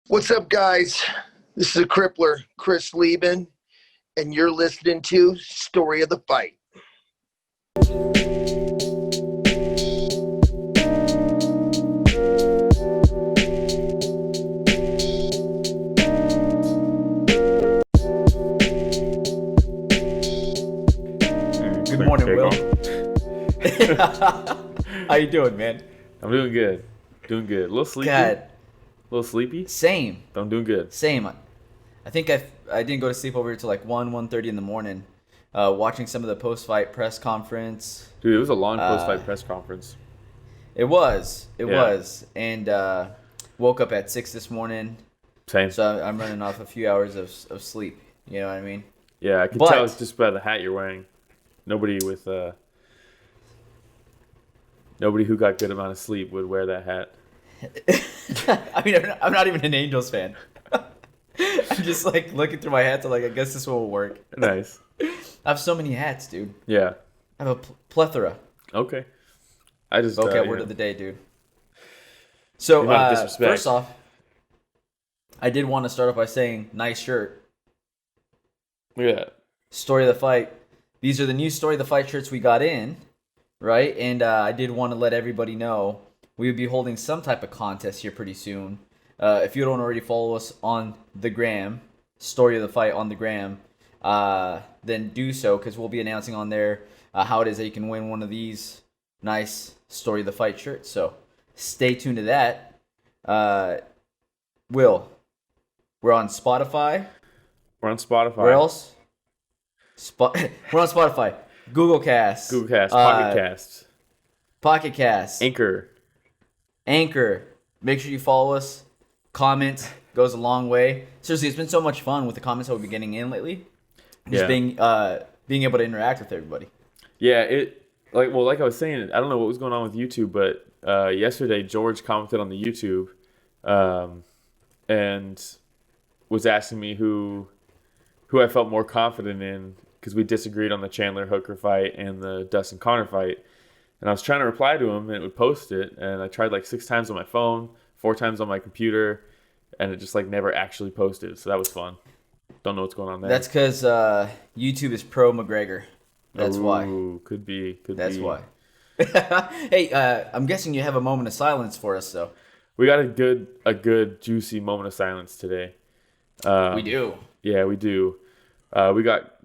What's up, guys? This is a crippler, Chris Lieben, and you're listening to Story of the Fight. Good morning, Will. How you doing, man? I'm doing good. Doing good. A little sleepy. God. A little sleepy. Same. But I'm doing good. Same. I think I didn't go to sleep over till like 1:30 in the morning, watching some of the post-fight press conference. Dude, it was a long post-fight press conference. It was. And woke up at 6 this morning. Same. So I'm running off a few hours of sleep. You know what I mean? Yeah, I can tell it's just by the hat you're wearing. Nobody who got good amount of sleep would wear that hat. I mean, I'm not even an Angels fan. I'm just like looking through my hats. I'm like, I guess this one will work. Nice. I have so many hats, dude. Yeah. I have a plethora. Okay. I just word of the day, dude. So first off, I did want to start off by saying, nice shirt. Look at that. Story of the fight. These are the new Story of the Fight shirts we got in, right? And I did want to let everybody know we would be holding some type of contest here pretty soon. If you don't already follow us on the gram, Story of the Fight on the gram, then do so, because we'll be announcing on there how it is that you can win one of these nice Story of the Fight shirts. So stay tuned to that. Will, we're on Spotify. We're on Spotify. Where else? We're on Spotify. Google Cast. Pocket Casts. Pocket Cast. Anchor. Make sure you follow us. Comment goes a long way. Seriously, it's been so much fun with the comments that we've been getting in lately. Just being able to interact with everybody. Yeah, like I was saying, I don't know what was going on with YouTube, but yesterday George commented on the YouTube and was asking me who I felt more confident in, because we disagreed on the Chandler Hooker fight and the Dustin Conor fight. And I was trying to reply to him, and it would post it. And I tried like 6 times on my phone, 4 times on my computer, and it just like never actually posted. So that was fun. Don't know what's going on there. That's because YouTube is pro McGregor. That's why. Could be. That's why. Hey, I'm guessing you have a moment of silence for us, though. We got a good juicy moment of silence today. We do. Yeah, we do. We got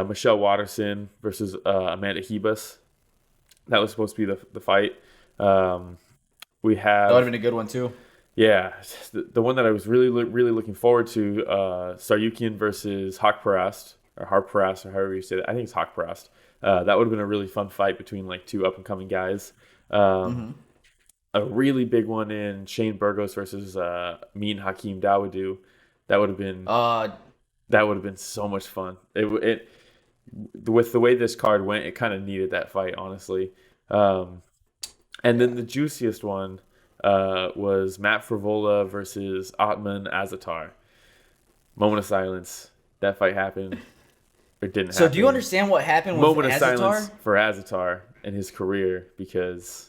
Michelle Watterson versus Amanda Ribas. That was supposed to be the fight. We have. That would have been a good one too. Yeah, the one that I was really looking forward to, Tsarukyan versus Haqparast, or Harparast, or however you say that. I think it's Haqparast. That would have been a really fun fight between like 2 up and coming guys. A really big one in Shane Burgos versus me and Hakeem Dawodu. That would have been so much fun. It with the way this card went, it kind of needed that fight, honestly. And then the juiciest one was Matt Frevola versus Atman Azatar. Moment of silence. That fight happened. It didn't happen. So do you understand what happened with Azatar? Moment of silence for Azatar and his career, because...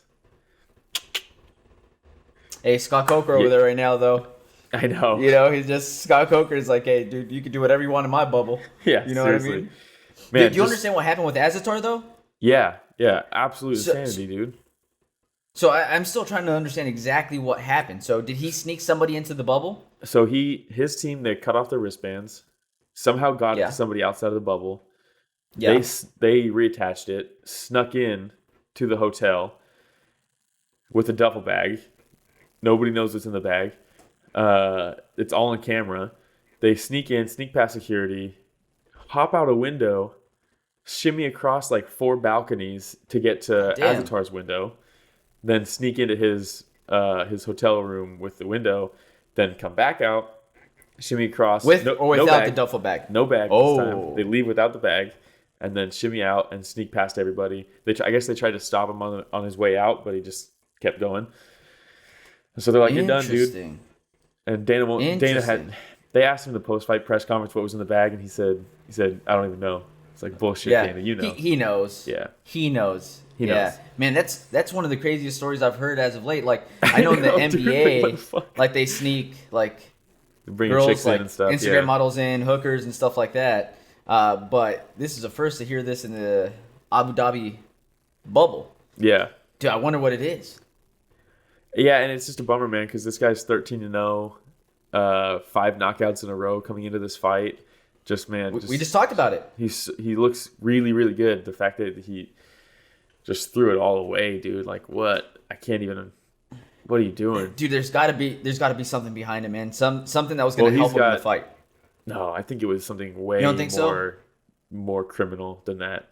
Hey, Scott Coker over there right now, though. I know. You know, he's just... Scott Coker is like, hey, dude, you can do whatever you want in my bubble. Yeah, you know seriously. What I mean? Man, dude, do you understand what happened with Azatar, though? Yeah. Absolute insanity, dude. So I'm still trying to understand exactly what happened. So did he sneak somebody into the bubble? So his team, they cut off their wristbands, somehow got it to somebody outside of the bubble. Yeah. They reattached it, snuck in to the hotel with a duffel bag. Nobody knows what's in the bag. It's all on camera. They sneak past security, hop out a window, shimmy across like 4 balconies to get to Azatar's window, then sneak into his hotel room with the window, then come back out, shimmy across with or without the duffel bag. No bag this time. They leave without the bag, and then shimmy out and sneak past everybody. I guess they tried to stop him on his way out, but he just kept going. So they're like, "You're done, dude." And they asked him in the post-fight press conference what was in the bag, and he said, "I don't even know." It's like, bullshit, Dana. You know. He knows. Yeah. He knows. He knows. Man, that's one of the craziest stories I've heard as of late. Like, I know in the NBA, like they sneak like bringing girls chicks like in and stuff. Instagram Yeah. models in, hookers and stuff like that. But this is the first to hear this in the Abu Dhabi bubble. Yeah. Dude, I wonder what it is. Yeah, and it's just a bummer, man, because this guy's 13-0, 5 knockouts in a row coming into this fight. Just, man, We just talked about it. He looks really, really good. The fact that he just threw it all away, dude. Like, what? I can't even. What are you doing? Dude, there's gotta be something behind it, man. Something that was gonna help him in the fight. No, I think it was something way You don't think more criminal than that.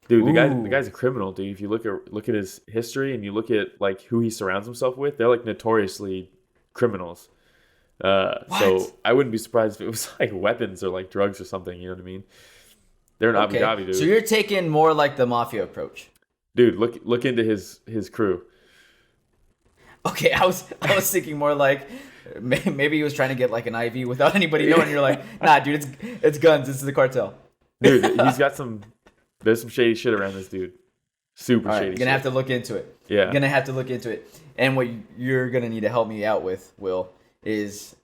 Dude, the guy's a criminal, dude. If you look at his history and you look at like who he surrounds himself with, they're like notoriously criminals. So I wouldn't be surprised if it was like weapons or like drugs or something. You know what I mean? They're in Abu Dhabi, dude. So you're taking more like the mafia approach. Dude, look into his crew. Okay, I was thinking more like maybe he was trying to get like an IV without anybody knowing. You're like, nah, dude, it's guns. This is the cartel. Dude, he's got there's some shady shit around this dude. Super shady. You're gonna have to look into it. Yeah. You're gonna have to look into it. And what you're gonna need to help me out with, Will, is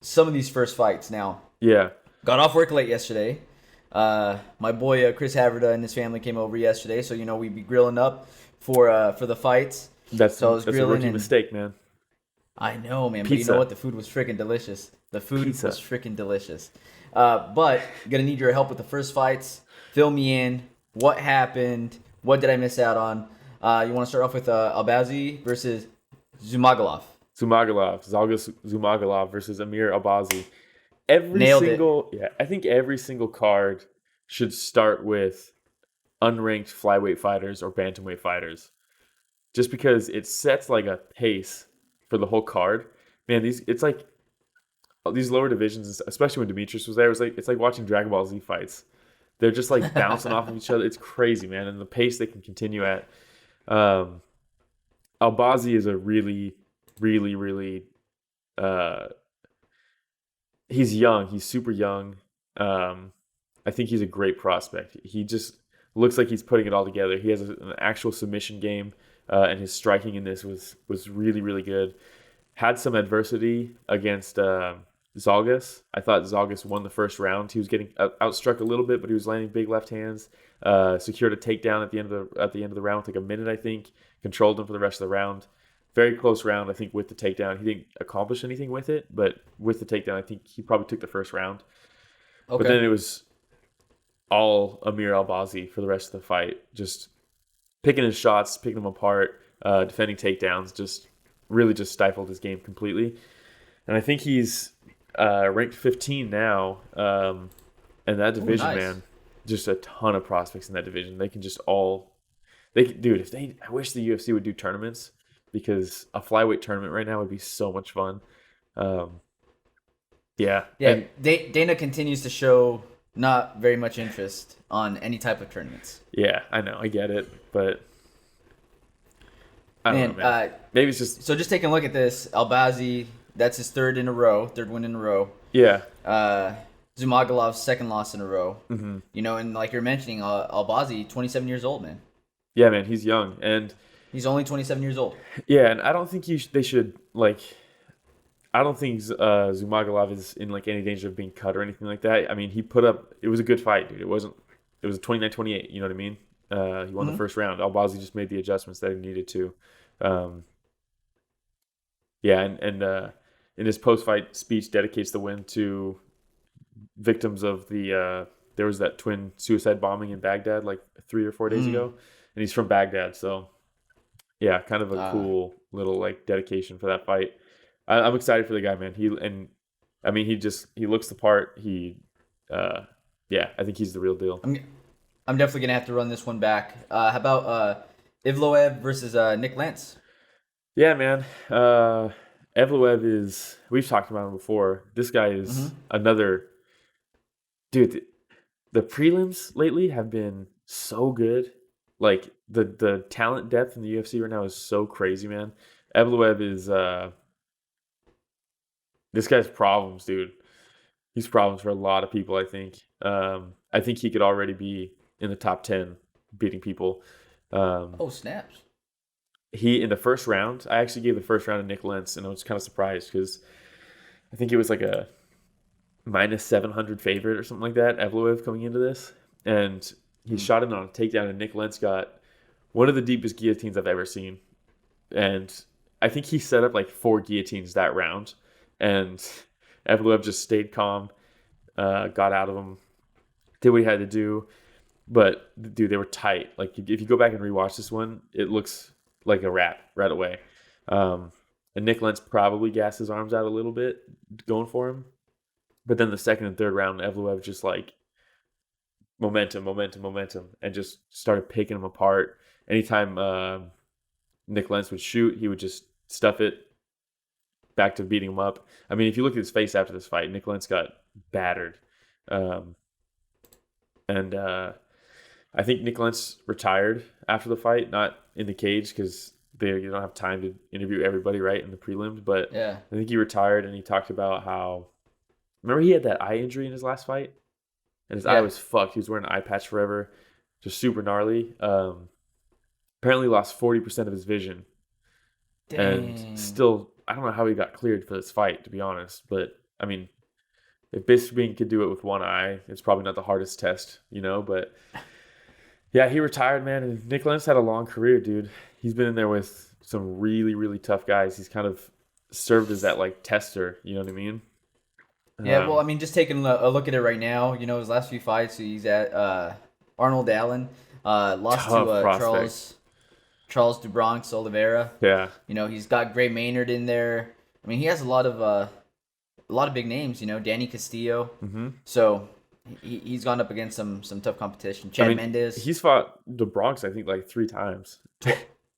some of these first fights. Now, Yeah. got off work late yesterday. My boy Chris Haverda and his family came over yesterday, so we'd be grilling up for the fights. That's So I was a grilling rookie and- mistake, man. I know, man. But Pizza. you know what? The food was freaking delicious. Was Pizza. freaking delicious. But gonna need your help with the first fights. Fill me in. What happened? What did I miss out on? You want to start off with Albazi versus Zhumagulov. Zhalgas Zhumagulov versus Amir Albazi. I think every single card should start with unranked flyweight fighters or bantamweight fighters. Just because it sets like a pace for the whole card. Man, it's like these lower divisions, especially when Demetrius was there, it's like watching Dragon Ball Z fights. They're just like bouncing off of each other. It's crazy, man. And the pace they can continue at. Albazi is a really, really, really he's young. He's super young. I think he's a great prospect. He just looks like he's putting it all together. He has an actual submission game, and his striking in this was really, really good. Had some adversity against Zhalgas. I thought Zhalgas won the first round. He was getting outstruck a little bit, but he was landing big left hands. Secured a takedown at the end of the round, like a minute, I think. Controlled him for the rest of the round. Very close round, I think, with the takedown. He didn't accomplish anything with it, but with the takedown, I think he probably took the first round. Okay. But then it was all Amir Albazi for the rest of the fight. Just picking his shots, picking them apart, defending takedowns, just really just stifled his game completely. And I think he's ranked 15 now. And that division, nice. Man, just a ton of prospects in that division. They can just dude, I wish the UFC would do tournaments, because a flyweight tournament right now would be so much fun. Yeah. And Dana continues to show not very much interest on any type of tournaments. Yeah, I know. I get it. But I don't know, man. Maybe it's just... So just taking a look at this, Albazi, that's his third win in a row. Yeah. Zhumagulov's second loss in a row. Mm-hmm. And like you're mentioning, Albazi, 27 years old, man. Yeah, man, he's young. And he's only 27 years old. Yeah, and I don't think they should, like... I don't think Zhumagulov is in like any danger of being cut or anything like that. I mean, it was a good fight, dude. It was a 29-28, you know what I mean? He won the first round. Albazi just made the adjustments that he needed to. And in his post-fight speech, dedicates the win to victims of there was that twin suicide bombing in Baghdad like 3 or 4 days ago, and he's from Baghdad, so yeah, kind of a cool little like dedication for that fight. I'm excited for the guy, man. He looks the part. I think he's the real deal. I'm definitely gonna have to run this one back. How about Evolev versus Nick Lentz? Yeah, man. Evolev is. We've talked about him before. This guy is another dude. The prelims lately have been so good. Like the talent depth in the UFC right now is so crazy, man. Evolev is. This guy's problems, dude. He's problems for a lot of people, I think. I think he could already be in the top 10 beating people. Snaps. In the first round, I actually gave the first round to Nick Lentz, and I was kind of surprised because I think it was like a minus 700 favorite or something like that, Evolev coming into this. And he shot in on a takedown, and Nick Lentz got one of the deepest guillotines I've ever seen. And I think he set up like 4 guillotines that round. And Evolev just stayed calm, got out of him, did what he had to do. But, dude, they were tight. Like, if you go back and rewatch this one, it looks like a wrap right away. And Nick Lentz probably gassed his arms out a little bit going for him. But then the second and third round, Evolev just, like, momentum, and just started picking him apart. Anytime Nick Lentz would shoot, he would just stuff it back to beating him up. I mean, if you look at his face after this fight, Nick Lentz got battered. I think Nick Lentz retired after the fight, not in the cage because you don't have time to interview everybody, right, in the prelims. But Yeah. I think he retired, and he talked about how, remember he had that eye injury in his last fight? And his eye was fucked. He was wearing an eye patch forever. Just super gnarly. Apparently lost 40% of his vision. Dang. And still, I don't know how he got cleared for this fight, to be honest. But, I mean, if Bisping could do it with one eye, it's probably not the hardest test, But, yeah, he retired, man. And Nick Lentz had a long career, dude. He's been in there with some really, really tough guys. He's kind of served as that, like, tester. You know what I mean? Yeah, well, I mean, just taking a look at it right now, his last few fights, he's at Arnold Allen, lost to Charles DuBronx Oliveira. Yeah. He's got Gray Maynard in there. I mean, he has a lot of big names, Danny Castillo. Mm-hmm. So he's gone up against some tough competition. Chad Mendes. He's fought DuBronx, I think, like 3 times.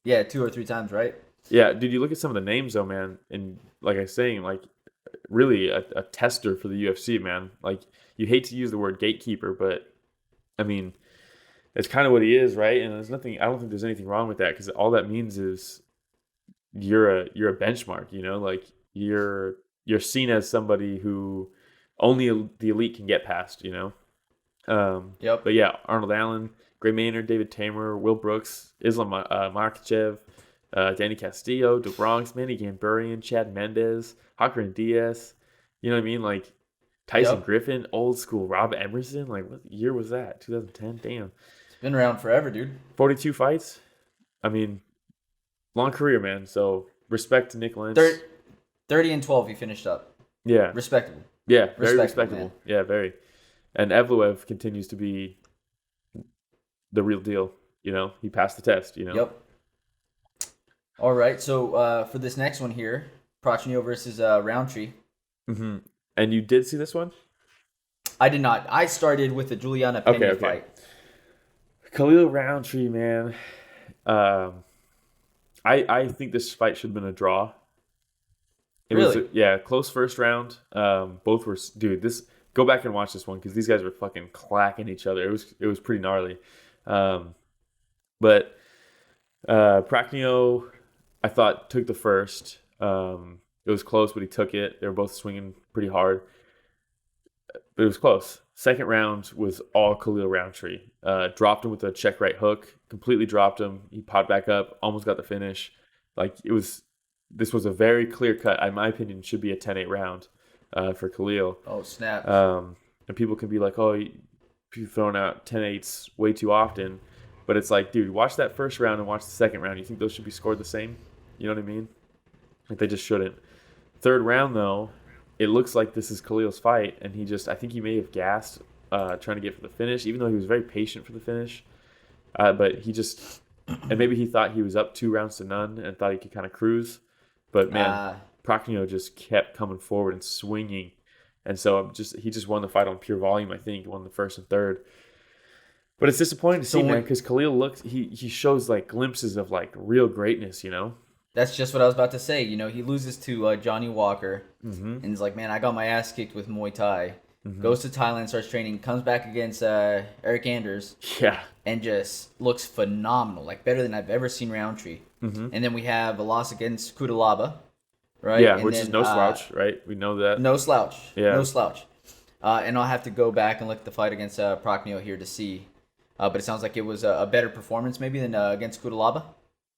Yeah, 2 or 3 times, right? Yeah, dude, you look at some of the names, though, man, and like I was saying, like, really a tester for the UFC, man. Like, you hate to use the word gatekeeper, but I mean, it's kind of what he is, right? And I don't think there's anything wrong with that, because all that means is you're a benchmark, like you're seen as somebody who only the elite can get past, Yep. But yeah, Arnold Allen, Gray Maynard, David Tamer, Will Brooks, Islam Makhachev, Danny Castillo, DuBronx, Manny Gamburian, Chad Mendes, Hakran Diaz. You know what I mean? Like Tyson Griffin, old school Rob Emerson. Like, what year was that? 2010? Damn. It's been around forever, dude. 42 fights. I mean, long career, man. So respect to Nick Lentz. 30-12 he finished up. Yeah. Respectable. Yeah, very respectable. Man. Yeah, very. And Evolev continues to be the real deal. He passed the test, Yep. All right, so for this next one here, Prachnio versus Rountree. Mm-hmm. And you did see this one? I did not. I started with the Julianna Pena fight. Khalil Rountree, man. I think this fight should have been a draw. It really? Was close first round. Both were, dude. Go back and watch this one because these guys were fucking clacking each other. It was pretty gnarly. But Prachnio, I thought, took the first. It was close, but he took it. They were both swinging pretty hard. But it was close. Second round was all Khalil Rountree. Dropped him with a check right hook. Completely dropped him. He popped back up. Almost got the finish. This was a very clear cut. In my opinion, should be a 10-8 round for Khalil. Oh, snap. And people can be like, oh, you're throwing out 10-8s way too often. But it's like, dude, watch that first round and watch the second round. You think those should be scored the same? You know what I mean? Like, they just shouldn't. Third round, though, it looks like this is Khalil's fight. And I think he may have gassed trying to get for the finish, even though he was very patient for the finish. But and maybe he thought he was up 2-0 and thought he could kind of cruise. But, man, Prachnio just kept coming forward and swinging. And so he just won the fight on pure volume, I think. He won the first and third. But it's disappointing to see, man, because Khalil he shows, like, glimpses of, like, real greatness, That's just what I was about to say. He loses to Johnny Walker. Mm-hmm. And he's like, man, I got my ass kicked with Muay Thai. Mm-hmm. Goes to Thailand, starts training, comes back against Eric Anders. Yeah. And just looks phenomenal. Like, better than I've ever seen Rountree. Mm-hmm. And then we have a loss against Kudalaba. Right? Yeah, and which is no slouch, right? We know that. No slouch. Yeah. No slouch. And I'll have to go back and look at the fight against Prachnio here to see. But it sounds like it was a better performance maybe than against Kudalaba.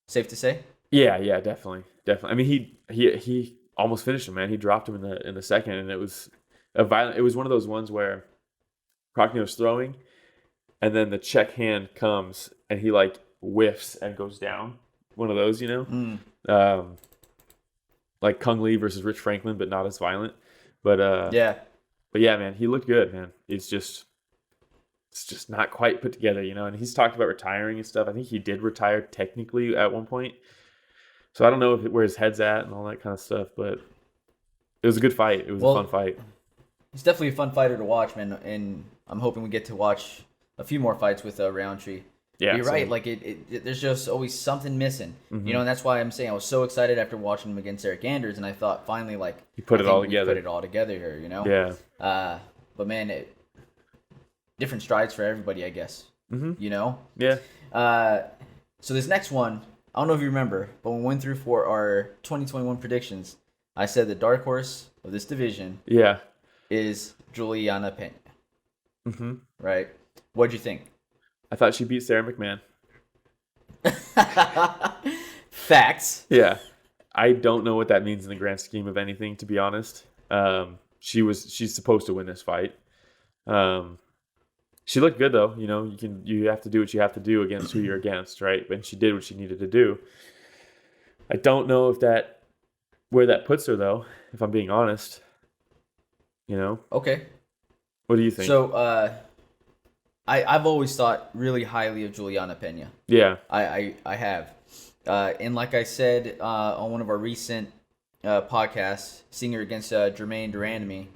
Safe to say? Yeah, definitely. I mean, he almost finished him, man. He dropped him in the second, and it was a violent. It was one of those ones where Prachnio's throwing, and then the check hand comes, and he like whiffs and goes down. One of those, like Kung Lee versus Rich Franklin, but not as violent. But yeah, man, he looked good, man. It's just not quite put together, And he's talked about retiring and stuff. I think he did retire technically at one point. So I don't know where his head's at and all that kind of stuff, but it was a good fight. It was a fun fight. He's definitely a fun fighter to watch, man. And I'm hoping we get to watch a few more fights with Rountree. Yeah, you're right. Like there's just always something missing, and that's why I'm saying I was so excited after watching him against Eric Anders, and I thought finally, like, he put it all together. Put it all together here, Yeah. But man, different strides for everybody, I guess. Yeah. So this next one, I don't know if you remember, but when we went through for our 2021 predictions, I said the dark horse of this division, is Julianna Pena. Right? What'd you think? I thought she beat Sara McMann. Facts. Yeah. I don't know what that means in the grand scheme of anything, to be honest. She's supposed to win this fight. She looked good though, you have to do what you have to do against who you're against, right? And she did what she needed to do. I don't know where that puts her though, if I'm being honest. Okay. What do you think? So I've always thought really highly of Julianna Pena. Yeah. I have. And like I said on one of our recent podcasts, seeing her against Jermaine Durandamy,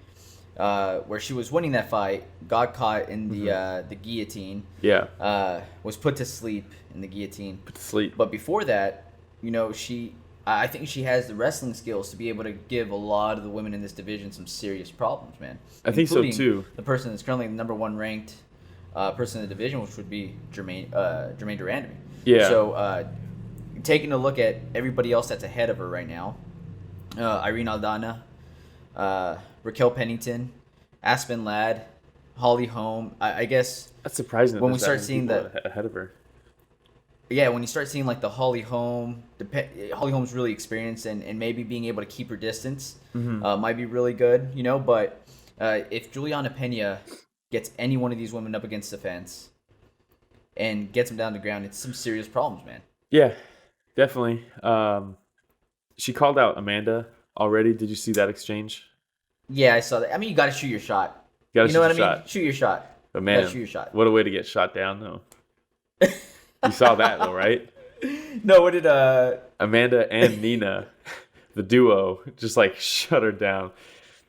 where she was winning that fight, got caught in the guillotine. Yeah. Was put to sleep in the guillotine. Put to sleep. But before that, I think she has the wrestling skills to be able to give a lot of the women in this division some serious problems, man. I think so too. The person that's currently the number one ranked person in the division, which would be Jermaine Durandamy. Yeah. So taking a look at everybody else that's ahead of her right now, Irene Aldana, Raquel Pennington, Aspen Ladd, Holly Holm. I guess that's surprising when we start seeing ahead of her. Yeah, when you start seeing like the Holly Holm, Holly Holm's really experienced and maybe being able to keep her distance might be really good, But if Julianna Pena gets any one of these women up against the fence and gets them down to the ground, it's some serious problems, man. Yeah, definitely. She called out Amanda already. Did you see that exchange? Yeah, I saw that. I mean, you got to shoot your shot. You know what I mean? Shoot your shot. But man, shoot your shot. What a way to get shot down, though. You saw that, though, right? No, what did Amanda and Nina, the duo, just like shut her down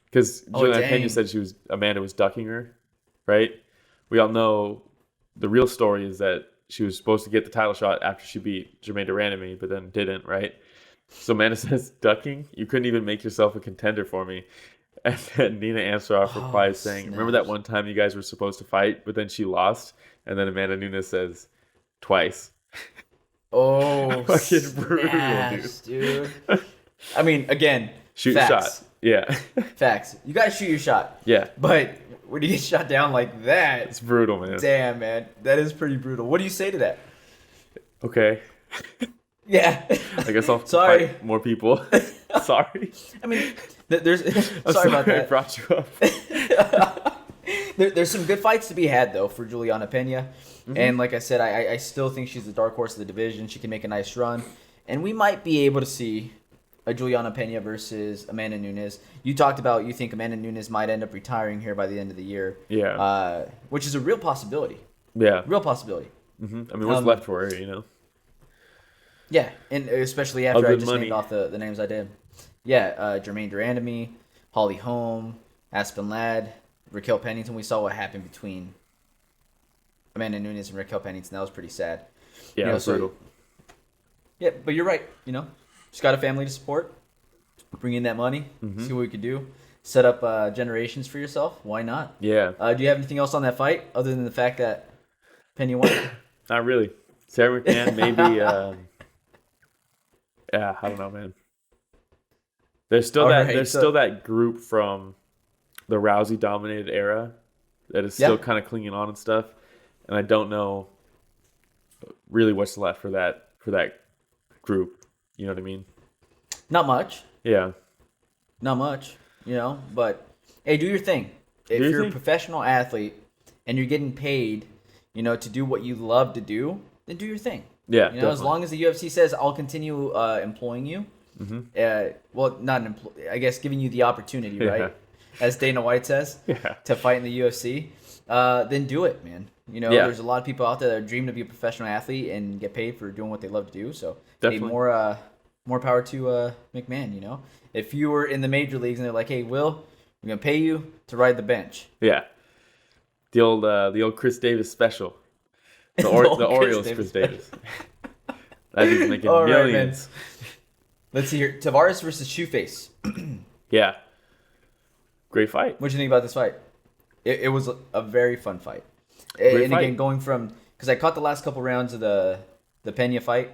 because Julianna Pena said Amanda was ducking her, right? We all know the real story is that she was supposed to get the title shot after she beat Jermaine Durandamy, but then didn't, right? So Amanda says, "Ducking? You couldn't even make yourself a contender for me." And then Nina Ansaroff replies saying, "Remember that one time you guys were supposed to fight, but then she lost?" And then Amanda Nunes says, "Twice." Oh, fucking brutal, dude. I mean, again, shoot your shot. Yeah. Facts. You gotta shoot your shot. Yeah. But when you get shot down like that, it's brutal, man. Damn, man. That is pretty brutal. What do you say to that? Okay. Yeah. I guess I'll fight more people. Sorry. I mean, there's sorry about that. I brought you up. There's some good fights to be had, though, for Julianna Pena. And like I said, I still think she's the dark horse of the division. She can make a nice run. And we might be able to see a Julianna Pena versus Amanda Nunes. You talked about you think Amanda Nunes might end up retiring here by the end of the year. Yeah. Which is a real possibility. Yeah. Real possibility. I mean, what's left for her, Yeah, and especially after I just named off the names I did. Yeah, Jermaine Durandamy, Holly Holm, Aspen Ladd, Raquel Pennington. We saw what happened between Amanda Nunes and Raquel Pennington. That was pretty sad. Yeah, it was brutal. Yeah, but you're right. Just got a family to support. Bring in that money. See what we could do. Set up generations for yourself. Why not? Yeah. Do you have anything else on that fight other than the fact that Penny won? Not really. Sara McMann, maybe. Yeah, I don't know, man. There's still still that group from the Rousey dominated era that is still kind of clinging on and stuff, and I don't know really what's left for that group. You know what I mean? Not much. Yeah. Not much, but hey, do your thing. If you're a professional athlete and you're getting paid, to do what you love to do, then do your thing. Yeah, as long as the UFC says I'll continue employing you. I guess giving you the opportunity, right? As Dana White says, to fight in the UFC, then do it, man. There's a lot of people out there that dream to be a professional athlete and get paid for doing what they love to do. So, hey, more power to McMann. If you were in the major leagues and they're like, "Hey, Will, we're gonna pay you to ride the bench." Yeah, the old Chris Davis special, the Orioles Chris Davis. That dude's making millions. Right, let's see here. Tavares versus Shoeface. Yeah. Great fight. What do you think about this fight? It was a very fun fight. Again, going from, because I caught the last couple rounds of the Pena fight,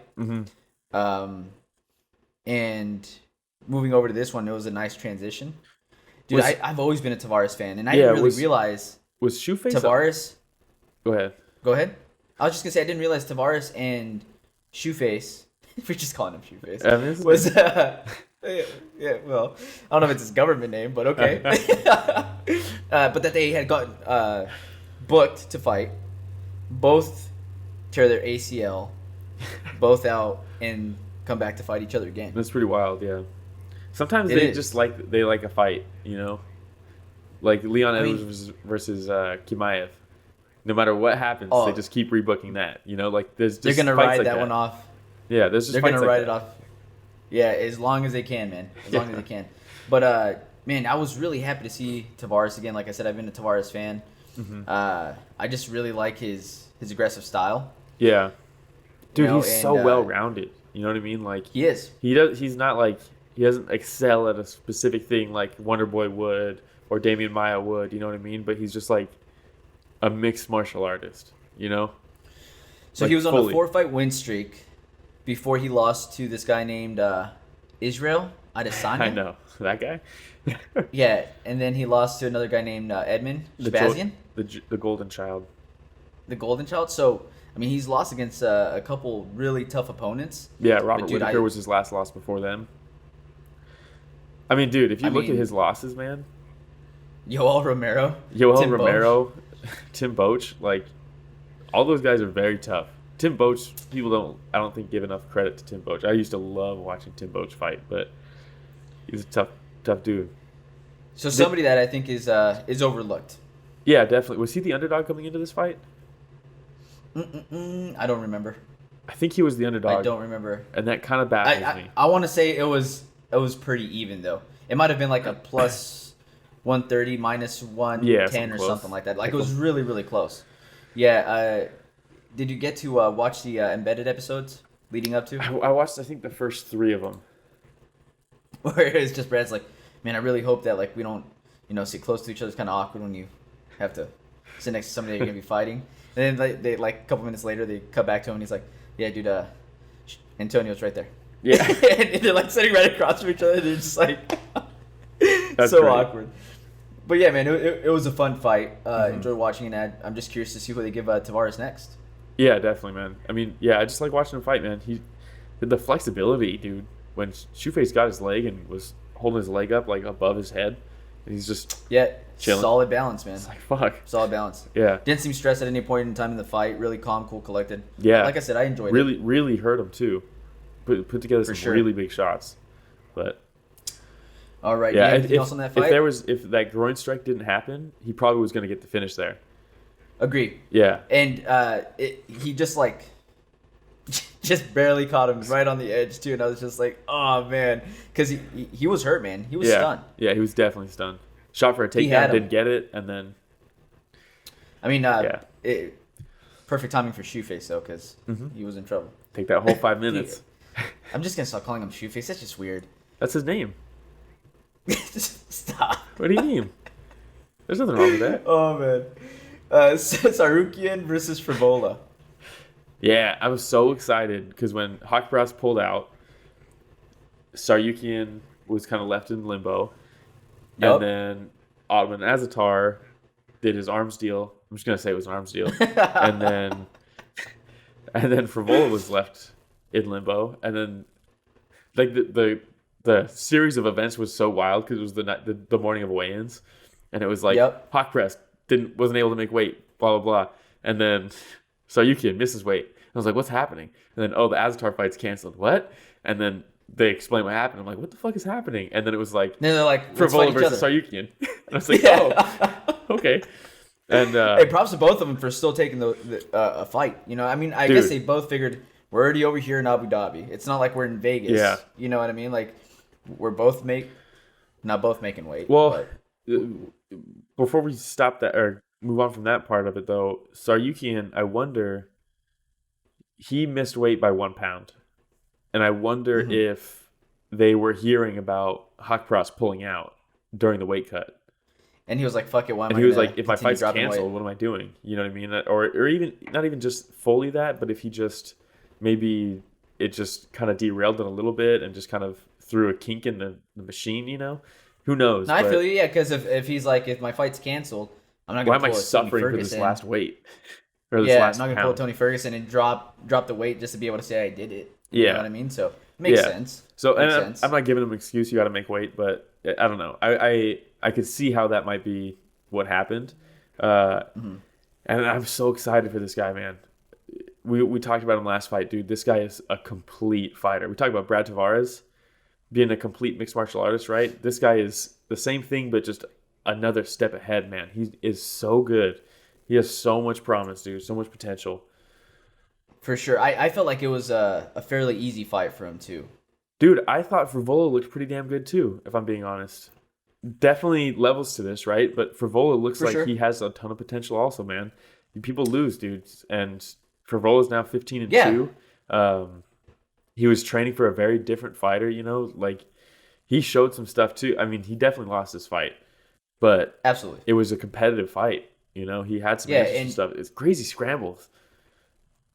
and moving over to this one, it was a nice transition. Dude, I've always been a Tavares fan, and I didn't really realize was Shoeface Tavares. Go ahead. I was just gonna say I didn't realize Tavares and Shoeface. We're just calling him Shoeface. Was yeah, well, I don't know if it's his government name, but okay. But that they had gotten booked to fight, both tear their ACL, both out, and come back to fight each other again. That's pretty wild, yeah. Sometimes just like a fight, like Leon Edwards versus Chimaev. No matter what happens, they just keep rebooking that. Like there's just they're gonna ride that one off. Yeah, there's just they're gonna ride it off. Yeah, as long as they can, man. As long as they can. But man, I was really happy to see Tavares again. Like I said, I've been a Tavares fan. I just really like his aggressive style. Yeah, dude, he's so well rounded. You know what I mean? Like he is. He's not like he doesn't excel at a specific thing like Wonderboy would or Damian Maia would. You know what I mean? But he's just like a mixed martial artist. So like he was on a 4-fight win streak before he lost to this guy named Israel Adesanya. I know. That guy? Yeah, and then he lost to another guy named Edmund Shabazian. The Golden Child. The Golden Child? So, I mean, he's lost against a couple really tough opponents. Yeah, Robert Whittaker was his last loss before them. I mean, dude, if you look at his losses, man. Yoel Romero. Tim Boetsch, like, all those guys are very tough. Tim Boetsch, I don't think give enough credit to Tim Boetsch. I used to love watching Tim Boetsch fight, but he's a tough dude. So somebody that I think is overlooked. Yeah, definitely. Was he the underdog coming into this fight? I don't remember. I think he was the underdog. I don't remember. And that kind of baffles me. I want to say it was pretty even though. It might have been like a plus 130 minus 110 or something like that. Like it was really, really close. Yeah. Did you get to watch the embedded episodes leading up to? I watched, I think, the first 3 of them. Where it's just Brad's like, man, I really hope that like we don't, sit close to each other. It's kind of awkward when you have to sit next to somebody that you're gonna be fighting. And then they like a couple minutes later they cut back to him and he's like, yeah, dude, Antonio's right there. Yeah. And they're like sitting right across from each other. They're just like That's so great. Awkward. But yeah, man, it was a fun fight. Enjoyed watching it. I'm just curious to see who they give Tavares next. Yeah, definitely, man. I mean, yeah, I just like watching him fight, man. He the flexibility, dude. When Shoeface got his leg and was holding his leg up like above his head, and he's just chilling. Solid balance, man. It's like fuck. Solid balance. Yeah. Didn't seem stressed at any point in time in the fight. Really calm, cool, collected. Yeah. Like I said, I enjoyed it. Really hurt him too. Put together some really big shots, but. All right. Yeah. Anything else on that fight? If that groin strike didn't happen, he probably was going to get the finish there. Agreed. Yeah. And he just like just barely caught him right on the edge too, and I was just like, oh man, because he was hurt, man. He was stunned. Yeah, he was definitely stunned. Shot for a takedown, didn't get it, and then. I mean, perfect timing for Shoeface though, because he was in trouble. Take that whole 5 minutes. I'm just gonna stop calling him Shoeface. That's just weird. That's his name. Stop. What do you mean? There's nothing wrong with that. Oh man. Tsarukyan versus Frevola. Yeah, I was so excited because when Haqparast pulled out, Tsarukyan was kind of left in limbo. Yep. And then Ottoman Azatar did his arms deal. I'm just going to say it was an arms deal. and then Frevola was left in limbo. And then like the the series of events was so wild because it was the morning of weigh-ins, and it was like Hawk Press wasn't able to make weight, blah blah blah, and then Tsarukyan misses weight. I was like, what's happening? And then the Azatar fight's canceled. What? And then they explain what happened. I'm like, what the fuck is happening? And then it was like, then they're like, Frevola versus Tsarukyan. And I was like, oh, okay. And hey, props to both of them for still taking a fight. You know, I mean, I guess they both figured we're already over here in Abu Dhabi. It's not like we're in Vegas. Yeah. You know what I mean? Like, we're both not both making weight. Well, before we stop that or move on from that part of it, though, Tsarukyan, I wonder, he missed weight by 1 pound. And I wonder if they were hearing about Haqparast pulling out during the weight cut. And he was like, fuck it, why am I And he was like, if my continue fight's canceled, weight? what am I doing? You know what I mean? Or even, not even just fully that, but if he just, maybe it just kind of derailed it a little bit and just kind of threw a kink in the machine, you know? Who knows? No, I feel you, yeah, because if he's like, if my fight's canceled, I'm not going to pull Why am I suffering for this last weight? Or this I'm last not going to pull Tony Ferguson and drop the weight just to be able to say I did it. You know what I mean? So, makes sense. So, makes and sense. I'm not giving him an excuse, you got to make weight, but I don't know. I could see how that might be what happened. And I'm so excited for this guy, man. We talked about him last fight, dude. This guy is a complete fighter. We talked about Brad Tavares being a complete mixed martial artist, right? This guy is the same thing, but just another step ahead, man. He is so good. He has so much promise, dude. So much potential. For sure. I felt like it was a fairly easy fight for him, too. Dude, I thought Frevola looked pretty damn good, too, if I'm being honest. Definitely levels to this, right? But Frevola looks like he has a ton of potential also, man. People lose, dude. And Frevola's now 15-2. He was training for a very different fighter, you know? Like, he showed some stuff, too. I mean, he definitely lost this fight. But absolutely, it was a competitive fight. You know, he had some interesting stuff. It's crazy scrambles.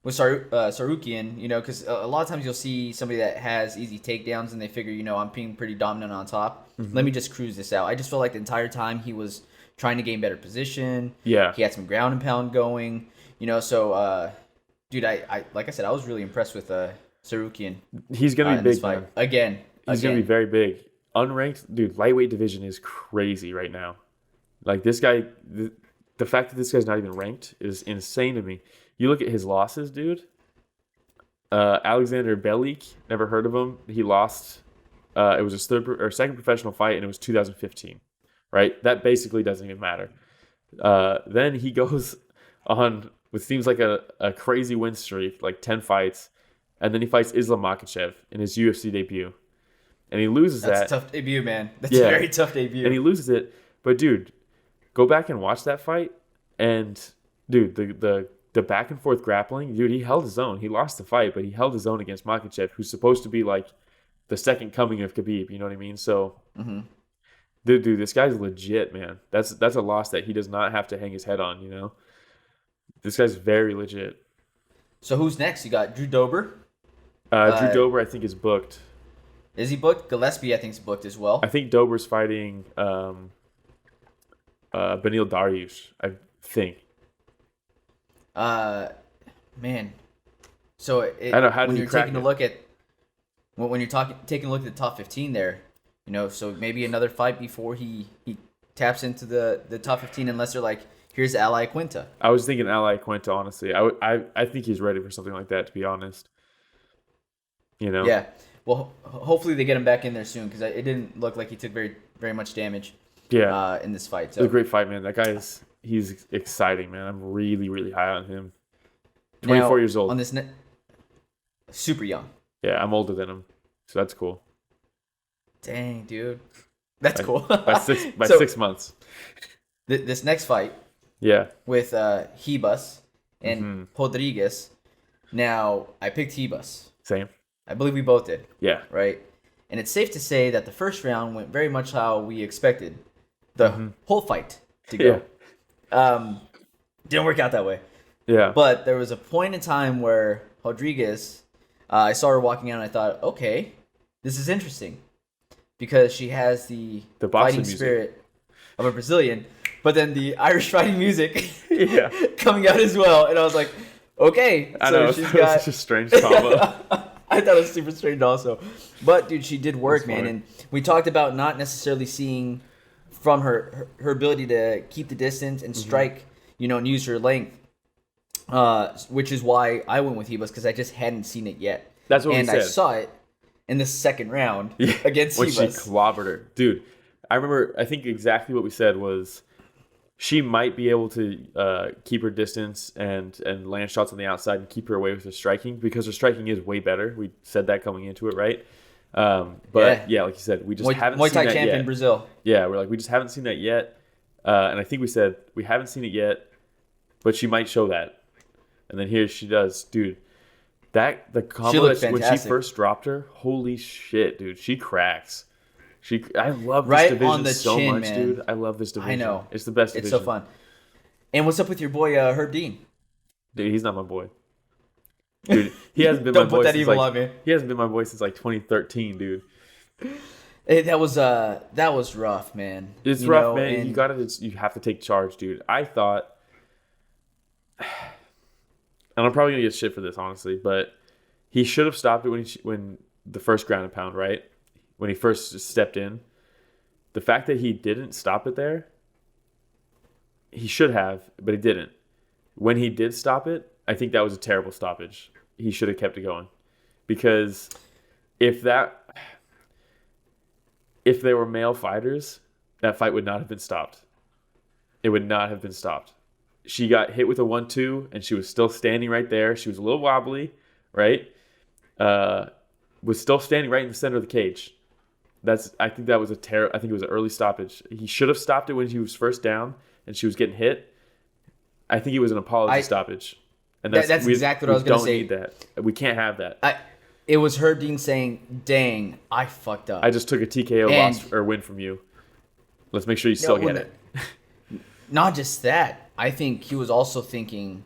With Tsarukyan, you know, because a lot of times you'll see somebody that has easy takedowns and they figure, you know, I'm being pretty dominant on top. Let me just cruise this out. I just felt like the entire time he was trying to gain better position. Yeah. He had some ground and pound going, you know, so, dude, I like I said, I was really impressed with Tsarukyan. He's going to be big, man. Again. He's going to be very big. Unranked, dude, lightweight division is crazy right now. Like, this guy, the fact that this guy's not even ranked is insane to me. You look at his losses, dude. Alexander Belik, never heard of him. He lost. It was his second professional fight, and it was 2015. Right? That basically doesn't even matter. Then he goes on what seems like a crazy win streak, like 10 fights, and then he fights Islam Makhachev in his UFC debut. And he loses that. That's a tough debut, man. That's a very tough debut. And he loses it. But, dude, go back and watch that fight. And, dude, the back and forth grappling, dude, he held his own. He lost the fight, but he held his own against Makhachev, who's supposed to be like the second coming of Khabib. You know what I mean? So, dude, this guy's legit, man. That's a loss that he does not have to hang his head on. You know, this guy's very legit. So who's next? You got Drew Dober. Drew Dober, I think, is booked. Is he booked? Gillespie, I think, is booked as well. I think Dober's fighting Benil Dariush, I think. Man. So I don't know how when did you're taking a look at when you're taking a look at the top 15 there, you know, so maybe another fight before he taps into the top 15, unless they're like, here's Ally Quinta. I was thinking Ally Quinta, honestly. I think he's ready for something like that, to be honest. You know. Yeah. Well, hopefully they get him back in there soon, because it didn't look like he took very, very much damage. Yeah. In this fight. So. It was a great fight, man. That guy he's exciting, man. I'm really, really high on him. 24 years old. On this super young. Yeah, I'm older than him, so that's cool. Dang, dude, that's cool. by 6 months. This next fight. Yeah. With Ribas and Rodriguez. Now I picked Ribas. Same. I believe we both did. Yeah. Right? And it's safe to say that the first round went very much how we expected the whole fight to go. Yeah. Didn't work out that way. Yeah. But there was a point in time where Rodriguez, I saw her walking out and I thought, okay, this is interesting. Because she has the fighting spirit of a Brazilian, but then the Irish fighting music coming out as well. And I was like, okay. I know, she's got... it's such a strange combo. I thought it was super strange also. But, dude, she did work, That's man. funny. And we talked about not necessarily seeing from her ability to keep the distance and strike, and use her length, which is why I went with Ribas, because I just hadn't seen it yet. That's what we and said. I saw it in the second round against when she Ribas. clobbered her. Dude, I think exactly what we said was she might be able to keep her distance and land shots on the outside and keep her away with her striking, because her striking is way better. We said that coming into it, right? But yeah, like you said, we just haven't Muay seen Thai that champion yet. Brazil. Yeah, we're like, we just haven't seen that yet. And I think we said we haven't seen it yet, but she might show that. And then here she does, dude. The combo looked when she fantastic. first dropped her, holy shit, dude, she cracks. I love this Right division on the so chin, much, man. dude. I love this division. I know. It's the best It's division. so fun. And what's up with your boy Herb Dean? Dude, he's not my boy. Dude, he hasn't been Don't my put boy that since evil like, on me. he hasn't been my boy since like 2013, dude. That was rough, man. It's rough, man. You have to take charge, dude. I thought, and I'm probably gonna get shit for this, honestly, but he should have stopped it when the first ground and pound, right? When he first stepped in. The fact that he didn't stop it there, he should have, but he didn't. When he did stop it, I think that was a terrible stoppage. He should have kept it going, because if there were male fighters, that fight would not have been stopped. It would not have been stopped. She got hit with a 1-2, and she was still standing right there. She was a little wobbly, right? Was still standing right in the center of the cage. I think that was I think it was an early stoppage. He should have stopped it when she was first down and she was getting hit. I think it was an apology stoppage. And that's exactly what I was going to say. We don't need that. We can't have that. It was Herb Dean saying, "Dang, I fucked up. I just took a TKO loss or win from you. Let's make sure you still get it." Not just that. I think he was also thinking,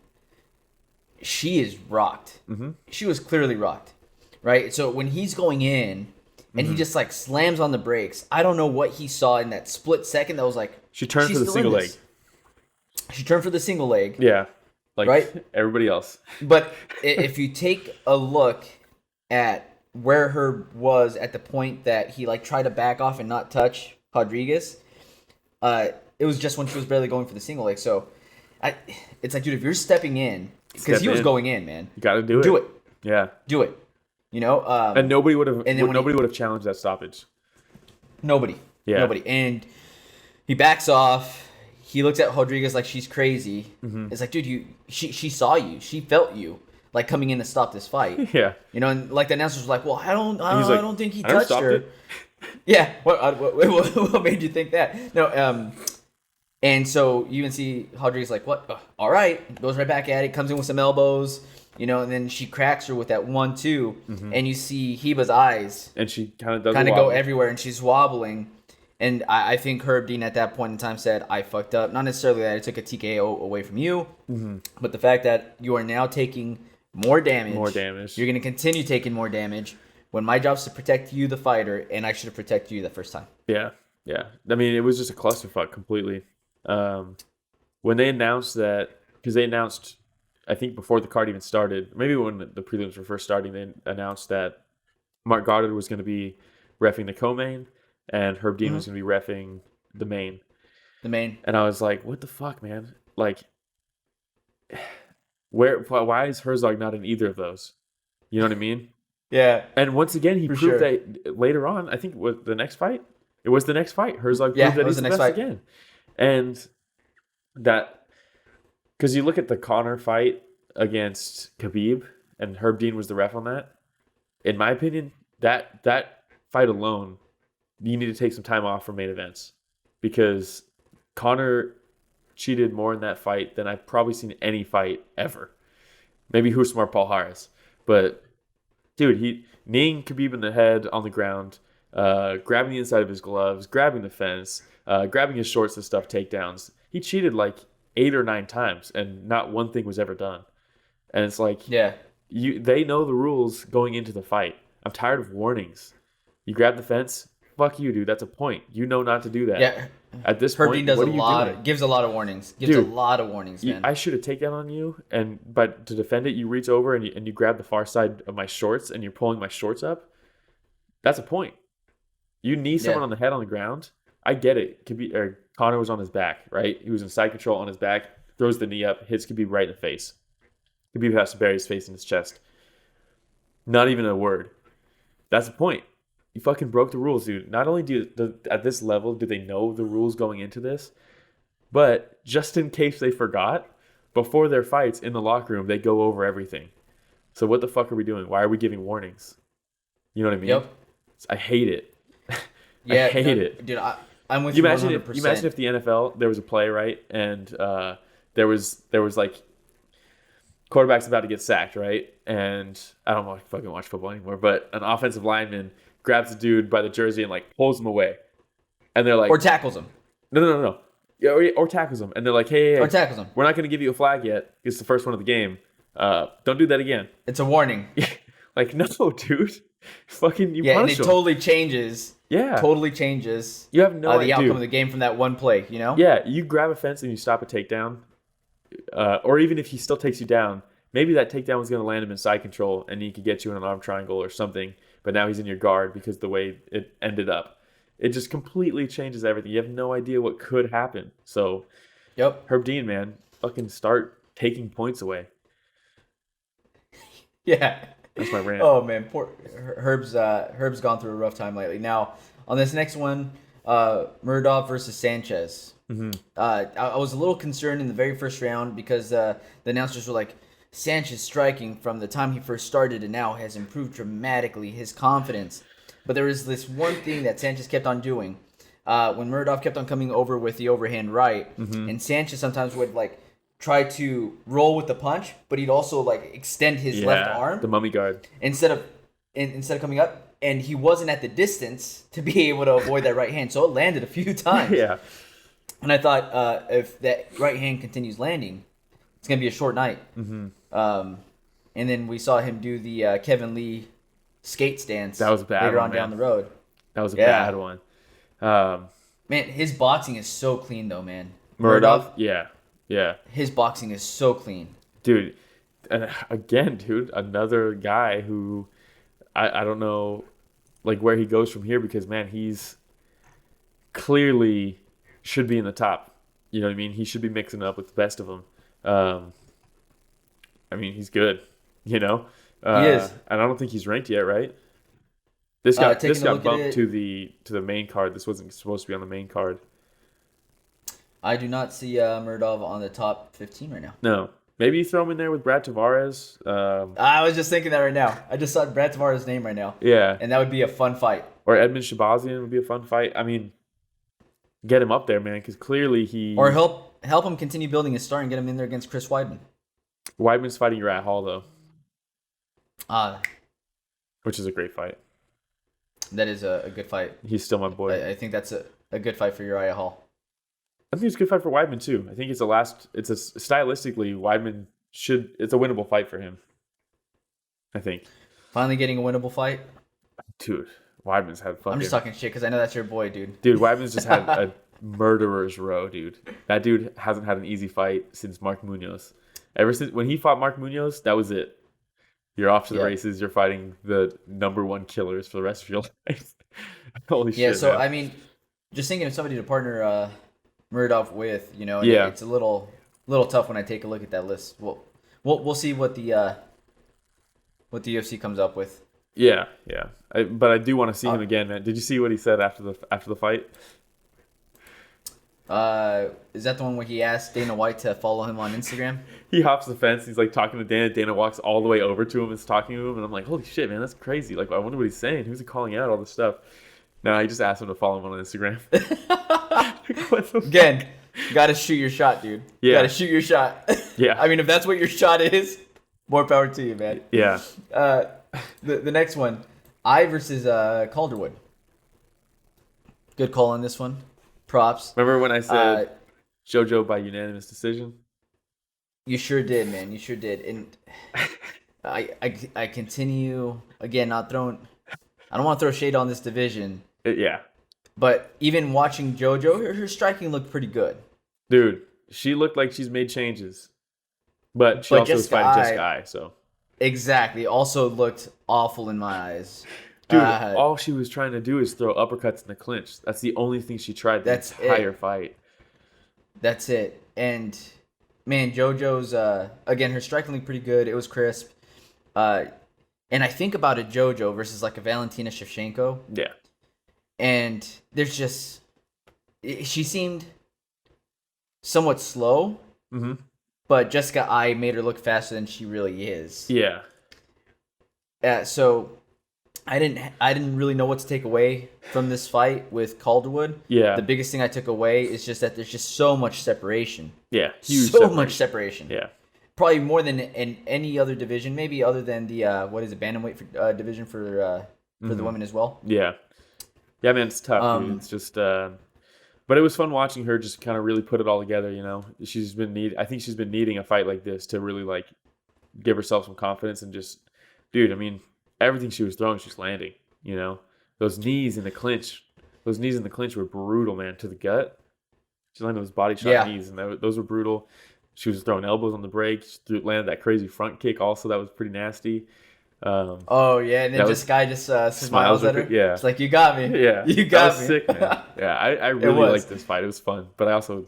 she is rocked. Mm-hmm. She was clearly rocked, right? So when he's going in and he just like slams on the brakes, I don't know what he saw in that split second that was like, she turned for the single leg. She turned for the single leg. Yeah. Like right? Everybody else. But if you take a look at where Herb was at the point that he like tried to back off and not touch Rodriguez, it was just when she was barely going for the single leg. So it's like, dude, if you're stepping in, because he was going in, man. You got to do it. Do it. Yeah. Do it. And nobody would have challenged that stoppage. Nobody. Yeah. Nobody. And he backs off. He looks at Rodriguez like she's crazy. Mm-hmm. It's like, dude, she saw you. She felt you, like, coming in to stop this fight. Yeah. And like the announcers was like, well, I don't think he touched her. It. Yeah. What made you think that? No. And so you even see Rodriguez like, what? All right. Goes right back at it. Comes in with some elbows. And then she cracks her with that 1-2, and you see Hiba's eyes, and she kind of go everywhere, and she's wobbling. And I think Herb Dean at that point in time said, "I fucked up." Not necessarily that I took a TKO away from you, but the fact that you are now taking more damage. You're going to continue taking more damage. When my job is to protect you, the fighter, and I should have protected you the first time. Yeah. I mean, it was just a clusterfuck completely. When they announced that, because they announced, I think before the card even started, maybe when the prelims were first starting, they announced that Mark Goddard was going to be reffing the co-main and Herb Dean was going to be reffing the main. And I was like, what the fuck, man? Like, why is Herzog not in either of those? You know what I mean? Yeah. And once again, he proved that later on, I think was the next fight. It was the next fight. Herzog proved that he's the best again. And that... Because you look at the Conor fight against Khabib, and Herb Dean was the ref on that. In my opinion, that fight alone, you need to take some time off from main events, because Conor cheated more in that fight than I've probably seen any fight ever. Maybe Husmar Palhares, but dude, he kneeing Khabib in the head on the ground, grabbing the inside of his gloves, grabbing the fence, grabbing his shorts to stuff takedowns. He cheated like 8 or 9 times, and not one thing was ever done. And it's like, they know the rules going into the fight. I'm tired of warnings. You grab the fence, fuck you, dude. That's a point. You know not to do that. Yeah, At this Herb point, Dean does what a are you lot. doing? Gives a lot of warnings. Gives Dude, a lot of warnings, man. I shoot a takedown on you, but to defend it, you reach over and you grab the far side of my shorts and you're pulling my shorts up. That's a point. You knee someone on the head on the ground. I get it. Conor was on his back, right? He was in side control on his back, throws the knee up, hits Khabib right in the face. Khabib has to bury his face in his chest. Not even a word. That's the point. You fucking broke the rules, dude. Not only at this level do they know the rules going into this, but just in case they forgot, before their fights in the locker room, they go over everything. So what the fuck are we doing? Why are we giving warnings? You know what I mean? Yep. I hate it. Yeah, I hate it. Dude, I'm with you 100%. You imagine if the NFL, there was a play, right? And there was like quarterback's about to get sacked, right? And I don't fucking watch football anymore, but an offensive lineman grabs the dude by the jersey and like pulls him away. And they're like, or tackles him. No. Yeah, or tackles him. And they're like, hey, or tackles him. We're not going to give you a flag yet. It's the first one of the game. Don't do that again. It's a warning. Like, no, dude. Fucking, you and punish it them. totally changes. Yeah. Totally changes. You have no the idea. outcome of the game from that one play, you know? Yeah, you grab a fence and you stop a takedown. Or even if he still takes you down, maybe that takedown was going to land him in side control and he could get you in an arm triangle or something. But now he's in your guard because the way it ended up. It just completely changes everything. You have no idea what could happen. So, Herb Dean, man, fucking start taking points away. Yeah. That's my rant. Oh man, poor Herb's gone through a rough time lately. Now on this next one, Muradov versus Sanchez. Mm-hmm. I was a little concerned in the very first round because the announcers were like, Sanchez striking from the time he first started and now has improved dramatically, his confidence. But there was this one thing that Sanchez kept on doing. When Muradov kept on coming over with the overhand right, and Sanchez sometimes would like try to roll with the punch, but he'd also like extend his left arm, the mummy guard, instead of coming up, and he wasn't at the distance to be able to avoid that right hand, so it landed a few times. Yeah. And I thought if that right hand continues landing, it's gonna be a short night. Mm-hmm. And then we saw him do the Kevin Lee skate stance. That was a bad later one, on man. down the road. That was a bad one. Man, his boxing is so clean though, man. Muradov? Yeah. His boxing is so clean. Dude, and again, dude, another guy who I don't know like where he goes from here because, man, he's clearly should be in the top. You know what I mean? He should be mixing up with the best of them. I mean, he's good, you know? He is. And I don't think he's ranked yet, right? This got bumped to the main card. This wasn't supposed to be on the main card. I do not see Muradov on the top 15 right now. No. Maybe you throw him in there with Brad Tavares. I was just thinking that right now. I just saw Brad Tavares' name right now. Yeah. And that would be a fun fight. Or Edmund Shabazian would be a fun fight. I mean, get him up there, man, because clearly he... Or help him continue building his star and get him in there against Chris Weidman. Weidman's fighting Uriah Hall, though. Which is a great fight. That is a good fight. He's still my boy. I think that's a good fight for Uriah Hall. I think it's a good fight for Weidman, too. I think stylistically, Weidman it's a winnable fight for him. I think. Finally getting a winnable fight? Dude, Weidman's had fucking... I'm just talking shit because I know that's your boy, dude. Dude, Weidman's just had a murderer's row, dude. That dude hasn't had an easy fight since Mark Munoz. Ever since when he fought Mark Munoz, that was it. You're off to the races. You're fighting the number one killers for the rest of your life. Holy shit. Yeah, so, man. I mean, just thinking of somebody to partner Muradov with, you know, it's a little tough when I take a look at that list. We'll see what the UFC comes up with. Yeah. But I do want to see him again, man. Did you see what he said after the fight? Is that the one where he asked Dana White to follow him on Instagram? He hops the fence. He's like talking to Dana. Dana walks all the way over to him and is talking to him. And I'm like, holy shit, man, that's crazy. Like, I wonder what he's saying. Who's he calling out? All this stuff. No, he just asked him to follow him on Instagram. Again, you gotta shoot your shot, dude. Yeah. You gotta shoot your shot. Yeah. I mean, if that's what your shot is, more power to you, man. Yeah. The next one, I versus Calderwood. Good call on this one. Props. Remember when I said JoJo by unanimous decision? You sure did, man. You sure did. And I continue again not throwing. I don't want to throw shade on this division. Yeah. But even watching JoJo, her striking looked pretty good. Dude, she looked like she's made changes. But she also was fighting Jessica Ai, so. Exactly. Also looked awful in my eyes. Dude, all she was trying to do is throw uppercuts in the clinch. That's the only thing she tried the entire fight. That's it. And, man, JoJo's, again, her striking looked pretty good. It was crisp. And I think about a JoJo versus like a Valentina Shevchenko. Yeah. And there's just... She seemed somewhat slow. Mm-hmm. But Jessica Ai made her look faster than she really is. Yeah. So I didn't really know what to take away from this fight with Calderwood. Yeah. The biggest thing I took away is just that there's just so much separation. Yeah. Huge much separation. Yeah. Probably more than in any other division, maybe other than the bantamweight division for the women as well. Yeah. Yeah, man, it's tough. Dude. It's just but it was fun watching her just kind of really put it all together, you know. I think she's been needing a fight like this to really like give herself some confidence and just, dude, I mean, everything she was throwing, she's landing, you know. Those knees in the clinch were brutal, man, to the gut. She landed those body shot knees, and those were brutal. She was throwing elbows on the break. She landed that crazy front kick also. That was pretty nasty. And then this guy just smiles at her. Yeah. It's like, you got me. Yeah. You got me. Sick, man. Yeah, I really liked this fight. It was fun. But I also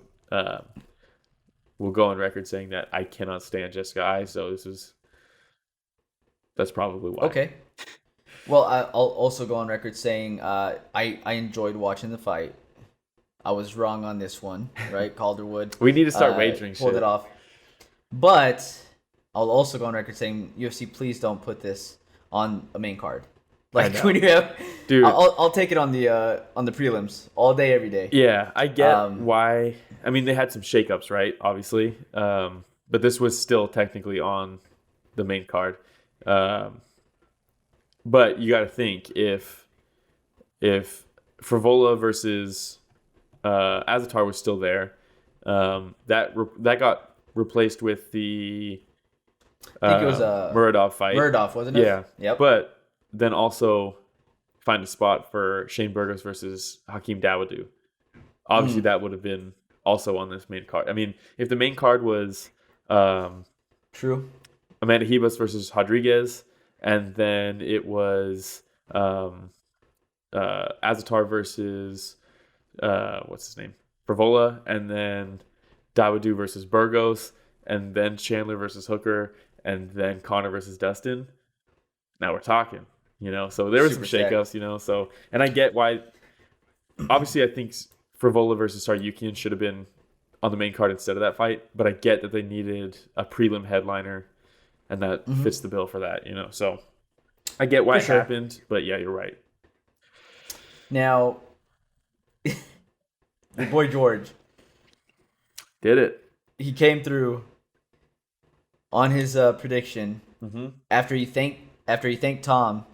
will go on record saying that I cannot stand Jessica Ai, so that's probably why. Okay. Well, I'll also go on record saying I enjoyed watching the fight. I was wrong on this one, right? Calderwood. We need to start wagering pulled shit. it off. But I'll also go on record saying, UFC, please don't put this on a main card. Like when you have, dude, I'll take it on the prelims all day, every day. Yeah, I get why. I mean, they had some shakeups, right? Obviously, but this was still technically on the main card. But you got to think if Frevola versus Azatar was still there, that got replaced with the I think it was Muradov fight. Muradov, wasn't it? Yeah. Yep. But then also find a spot for Shane Burgos versus Hakeem Dawodu. Obviously, that would have been also on this main card. I mean, if the main card was true, Amanda Ribas versus Rodriguez, and then it was Azatar versus what's his name? Frevola, and then Dawodu versus Burgos, and then Chandler versus Hooker, and then Conor versus Dustin. Now we're talking, you know. So there were some shakeups, you know. So, and I get why. Obviously, I think Frevola versus Tsarukyan should have been on the main card instead of that fight. But I get that they needed a prelim headliner, and that fits the bill for that, you know. So I get why it happened, but yeah, you're right. Now, your boy George did it. He came through on his prediction after he thanked Tom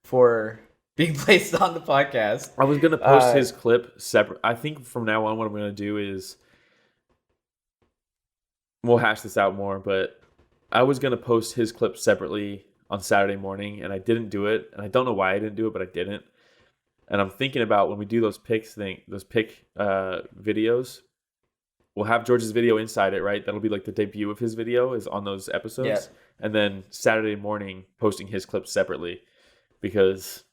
for being placed on the podcast. I was gonna post his clip separate. I think from now on, what I'm gonna do is we'll hash this out more. But I was gonna post his clip separately on Saturday morning, and I didn't do it, and I don't know why I didn't do it, but I didn't. And I'm thinking about when we do those pick videos. We'll have George's video inside it, right? That'll be like the debut of his video is on those episodes. Yeah. And then Saturday morning, posting his clips separately because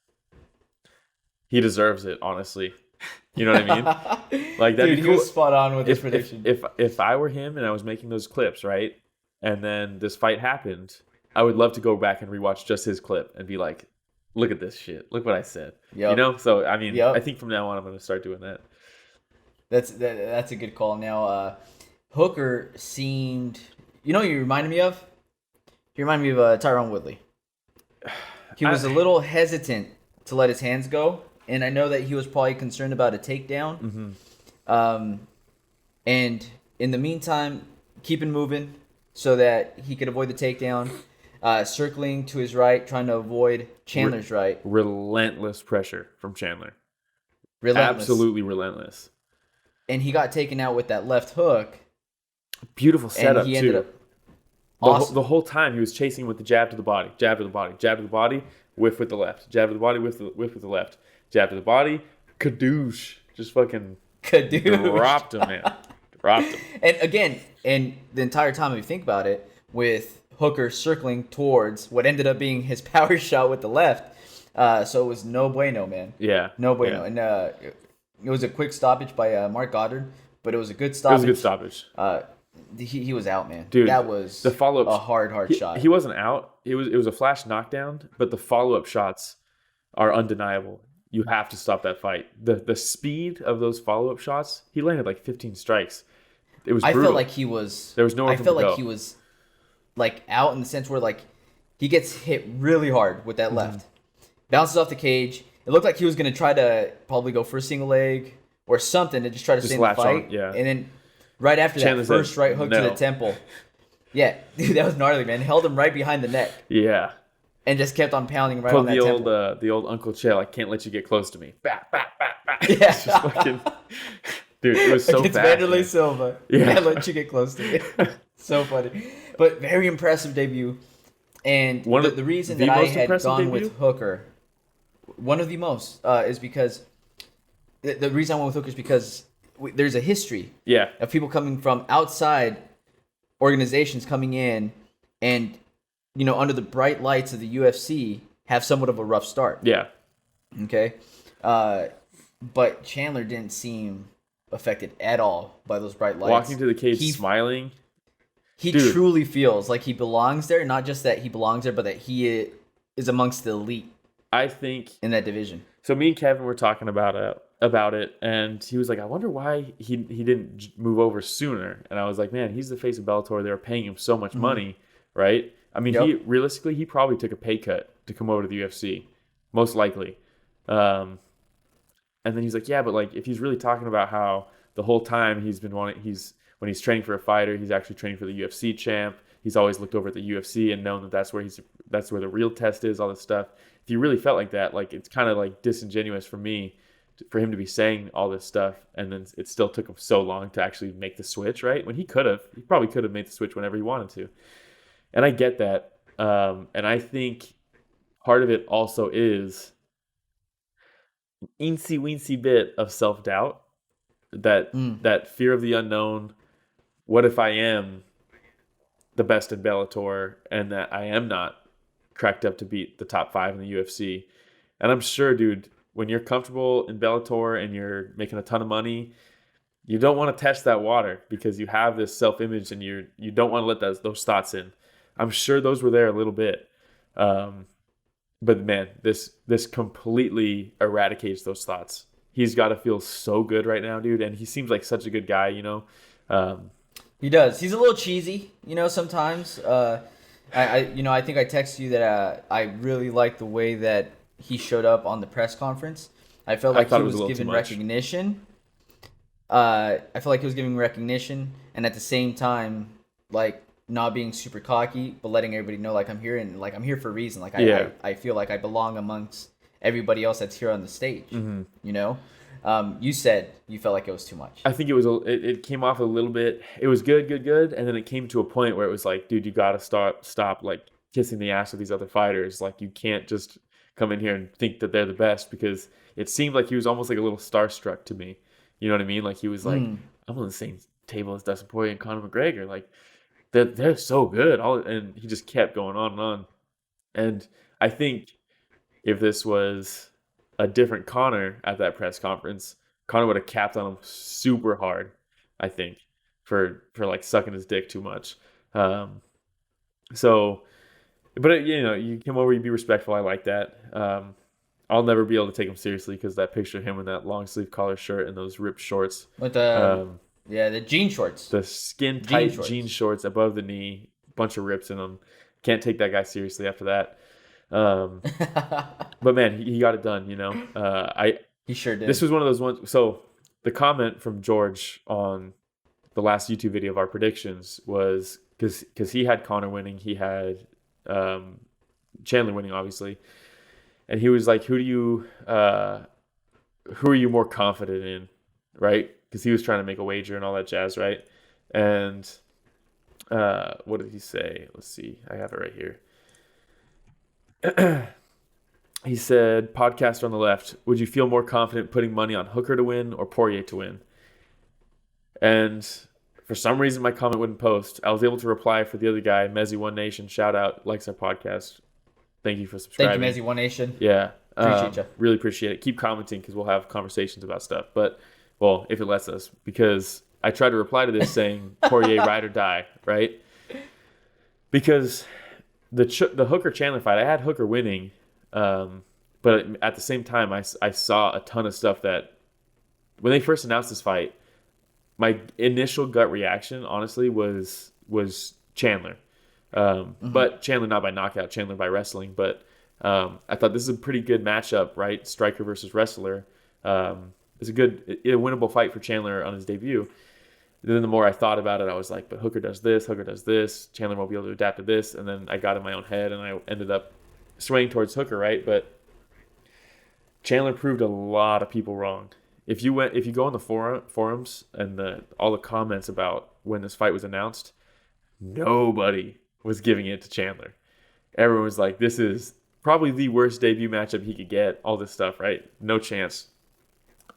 he deserves it, honestly. You know what I mean? Like that'd be cool. He was spot on with his prediction. If I were him and I was making those clips, right? And then this fight happened, I would love to go back and rewatch just his clip and be like, look at this shit. Look what I said. Yep. You know? So, I mean, I think from now on, I'm going to start doing that. That's a good call. Now, Hooker seemed... You know what you reminded me of? He reminded me of Tyron Woodley. He was a little hesitant to let his hands go, and I know that he was probably concerned about a takedown. And in the meantime, keeping moving so that he could avoid the takedown. Circling to his right, trying to avoid Chandler's right. Relentless pressure from Chandler. Relentless. Absolutely relentless. And he got taken out with that left hook. Beautiful setup, and he ended up the whole time he was chasing with the jab to the body, jab to the body, jab to the body, whiff with the left, jab to the body, whiff with the left, jab to the body, Kadoosh. Just fucking Kadoosh. dropped him, man. Dropped him. And again, and the entire time, if you think about it, with Hooker circling towards what ended up being his power shot with the left, so it was no bueno, man. Yeah. No bueno. Yeah. And it was a quick stoppage by Mark Goddard, but it was a good stoppage. It was a good stoppage. He was out, man. Dude, that was the follow-up, a hard shot. He wasn't out. It was a flash knockdown, but the follow-up shots are undeniable. You have to stop that fight. The speed of those follow-up shots, he landed like 15 strikes. It was brutal. I felt like he was. There was nowhere for him to go. I felt like he was like out in the sense where like he gets hit really hard with that left, bounces off the cage. It looked like he was gonna try to probably go for a single leg or something to just try to stay in the fight. On, yeah. And then right after that first right hook to the temple. Yeah, dude, that was gnarly, man. Held him right behind the neck. Yeah. And just kept on pounding right on that temple. The old Uncle Chael, I can't let you get close to me. Bah, bah, bah, bah. Yeah. It's just fucking, dude, it was so Against fast. Vanderlei Silva. Yeah. Can't let you get close to me. So funny. But very impressive debut. And the reason that I had gone with Hooker, one of the most, is because the reason I went with Hooker is because there's a history of people coming from outside organizations coming in and, you know, under the bright lights of the UFC have somewhat of a rough start. Yeah. Okay. But Chandler didn't seem affected at all by those bright lights. Walking to the cage smiling. He truly feels like he belongs there. Not just that he belongs there, but that he is amongst the elite. I think in that division. So me and Kevin were talking about it, and he was like, "I wonder why he didn't move over sooner." And I was like, "Man, he's the face of Bellator. They were paying him so much money, right? I mean, he probably took a pay cut to come over to the UFC, most likely." And then he's like, "Yeah, but like if he's really talking about how the whole time he's been when he's training for a fighter, he's actually training for the UFC champ. He's always looked over at the UFC and known that that's where the real test is, all this stuff. If he really felt like that, like it's kind of like disingenuous for him to be saying all this stuff, and then it still took him so long to actually make the switch, right? When he probably could have made the switch whenever he wanted to. And I get that. And I think part of it also is an eensy-weensy bit of self-doubt, that fear of the unknown. What if I am the best in Bellator and that I am not cracked up to beat the top 5 in the UFC? And I'm sure, dude, when you're comfortable in Bellator and you're making a ton of money, you don't want to test that water because you have this self-image and you don't want to let those thoughts in. I'm sure those were there a little bit. But man, this completely eradicates those thoughts. He's got to feel so good right now, dude. And he seems like such a good guy, you know? He does. He's a little cheesy, you know, sometimes. I think I texted you that I really like the way that he showed up on the press conference. I felt like he was given recognition. I felt like he was giving recognition, and at the same time, like not being super cocky, but letting everybody know, like I'm here and like I'm here for a reason. Like I feel like I belong amongst everybody else that's here on the stage. Mm-hmm. You know. You said you felt like it was too much. I think it came off a little bit. It was good, and then it came to a point where it was like, dude, you got to stop like kissing the ass of these other fighters. Like you can't just come in here and think that they're the best, because it seemed like he was almost like a little starstruck to me. You know what I mean? Like he was like, I'm on the same table as Dustin Poirier and Conor McGregor. Like they're so good. And he just kept going on and on. And I think if this was a different Conor at that press conference, Conor would have capped on him super hard, I think, for like sucking his dick too much. But you know, you come over, you be respectful. I like that. I'll never be able to take him seriously because that picture of him in that long sleeve collar shirt and those ripped shorts with the jean shorts, the skin tight jean shorts above the knee, bunch of rips in them. Can't take that guy seriously after that. But man, he got it done, you know. He sure did. This was one of those ones. So the comment from George on the last YouTube video of our predictions was because he had Conor winning, he had Chandler winning, obviously, and he was like, who are you more confident in, right? Because he was trying to make a wager and all that jazz, right? And what did he say? Let's see, I have it right here. He said, podcaster on the left, would you feel more confident putting money on Hooker to win or Poirier to win? And for some reason, my comment wouldn't post. I was able to reply for the other guy, Mezzy One Nation. Shout out, likes our podcast. Thank you for subscribing. Thank you, Mezzy One Nation. Yeah. Appreciate you. Really appreciate it. Keep commenting because we'll have conversations about stuff. But, well, if it lets us. Because I tried to reply to this saying Poirier ride or die, right? Because the Hooker Chandler fight, I had Hooker winning. But at the same time, I saw a ton of stuff that when they first announced this fight, my initial gut reaction, honestly, was Chandler. But Chandler not by knockout, Chandler by wrestling. But I thought this is a pretty good matchup, right? Striker versus wrestler. It's a winnable fight for Chandler on his debut. And then the more I thought about it, I was like, but Hooker does this, Chandler won't be able to adapt to this. And then I got in my own head and I ended up swaying towards Hooker, right? But Chandler proved a lot of people wrong. If you go on the forums and all the comments about when this fight was announced, nobody was giving it to Chandler. Everyone was like, this is probably the worst debut matchup he could get, all this stuff, right? No chance.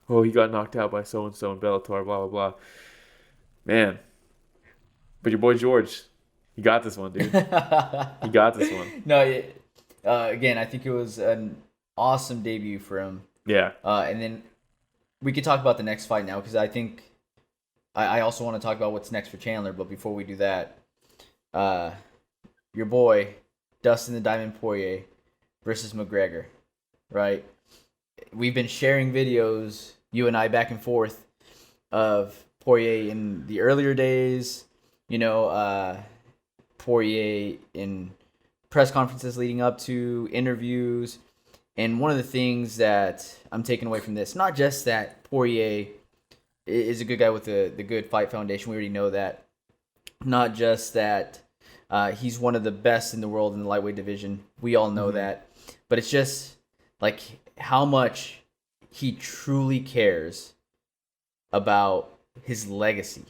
Oh, he got knocked out by so-and-so in Bellator, blah, blah, blah. Man. But your boy George, he got this one, dude. He got this one. No, again, I think it was an awesome debut for him. Yeah. And then we could talk about the next fight now because I think I also want to talk about what's next for Chandler. But before we do that, your boy, Dustin the Diamond Poirier versus McGregor, right? We've been sharing videos, you and I, back and forth, of Poirier in the earlier days, Poirier in press conferences leading up to interviews. And one of the things that I'm taking away from this, not just that Poirier is a good guy with the good fight foundation, we already know that. Not just that he's one of the best in the world in the lightweight division, we all know that. But it's just like how much he truly cares about his legacy.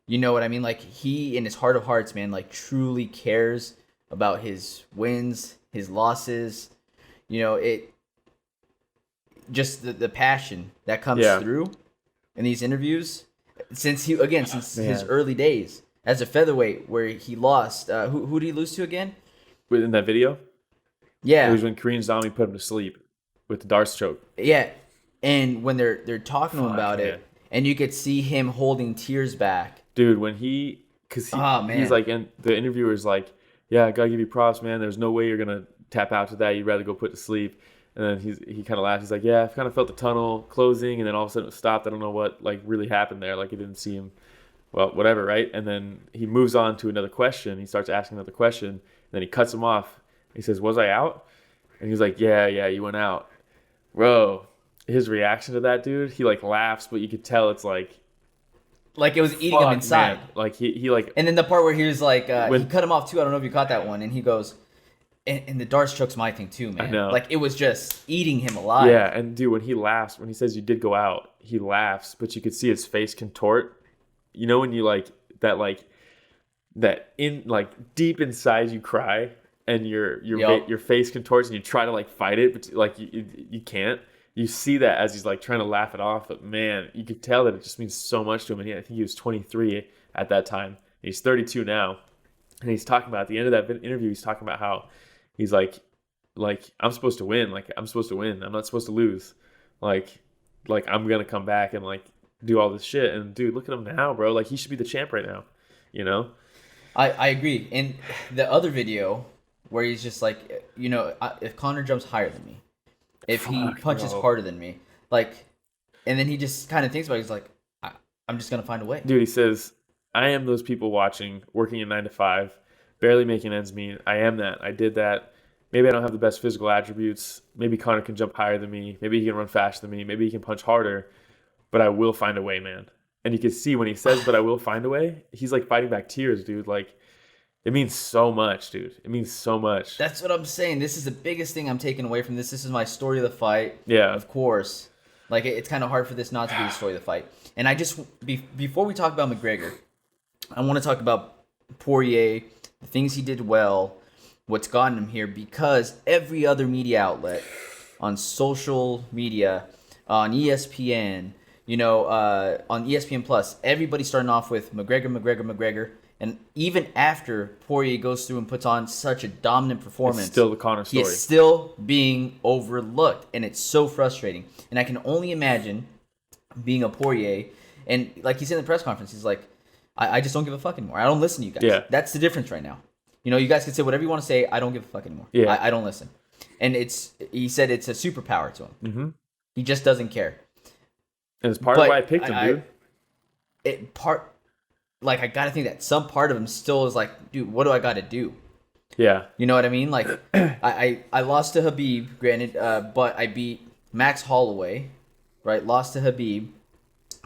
You know what I mean? Like, he, in his heart of hearts, man, like, truly cares about his wins, his losses. It just the passion that comes through in these interviews since his early days as a featherweight, where he lost. Who did he lose to again? In that video? Yeah. It was when Korean Zombie put him to sleep with the darts choke. Yeah. And when they're talking to him about it, and you could see him holding tears back. Dude, when he's like, and the interviewer's like, yeah, I gotta give you props, man. There's no way you're gonna tap out to that. You'd rather go put to sleep. And then he kind of laughs. He's like, yeah, I've kind of felt the tunnel closing, and then all of a sudden it stopped. I don't know what really happened there. Like, it didn't see him. Well, whatever, right? And then he moves on to another question. He starts asking another question, and then he cuts him off. He says, was I out? And he's like, yeah, you went out. Bro, his reaction to that, dude, he laughs, but you could tell it's like it was eating him inside. Man. Like he like. And then the part where he was like, he cut him off too. I don't know if you caught that one. And he goes, and the darts choke's my thing too, man. I know. Like, it was just eating him alive. Yeah, and dude, when he laughs, when he says you did go out, he laughs, but you could see his face contort. You know when you that in deep inside you cry and your face contorts and you try to fight it, but you can't. You see that as he's trying to laugh it off, but man, you could tell that it just means so much to him. And I think he was 23 at that time. He's 32 now, and he's talking about at the end of that interview. He's talking about how he's like I'm supposed to win. I'm supposed to win. I'm not supposed to lose. I'm gonna come back and do all this shit. And dude, look at him now, bro. He should be the champ right now. I agree. And the other video where he's just if Conor jumps higher than me, if he punches harder than me, and then he just kind of thinks about it. He's like, I'm just gonna find a way. Dude, he says, I am those people watching, working a 9 to 5, barely making ends meet. I am that. I did that. Maybe I don't have the best physical attributes. Maybe Conor can jump higher than me. Maybe he can run faster than me. Maybe he can punch harder. But I will find a way, man. And you can see when he says, but I will find a way, he's fighting back tears, dude. It means so much, dude. It means so much. That's what I'm saying. This is the biggest thing I'm taking away from this. This is my story of the fight. Yeah. Of course. It's kind of hard for this not to be the story of the fight. And I just, before we talk about McGregor, I want to talk about Poirier, the things he did well, what's gotten him here, because every other media outlet on social media, on ESPN, on ESPN Plus, everybody's starting off with McGregor. And even after Poirier goes through and puts on such a dominant performance, It's still the Conor story. he is still being overlooked. And it's so frustrating. And I can only imagine being a Poirier. And like he said in the press conference, he's like, I just don't give a fuck anymore. I don't listen to you guys. Yeah. That's the difference right now. You guys can say whatever you want to say. I don't give a fuck anymore. Yeah. I don't listen. And he said it's a superpower to him. Mm-hmm. He just doesn't care. And it's part of why I picked him, dude. I gotta think that some part of him still is like, dude, what do I gotta do? Yeah. You know what I mean? Like, I lost to Khabib, granted, but I beat Max Holloway, right? Lost to Khabib,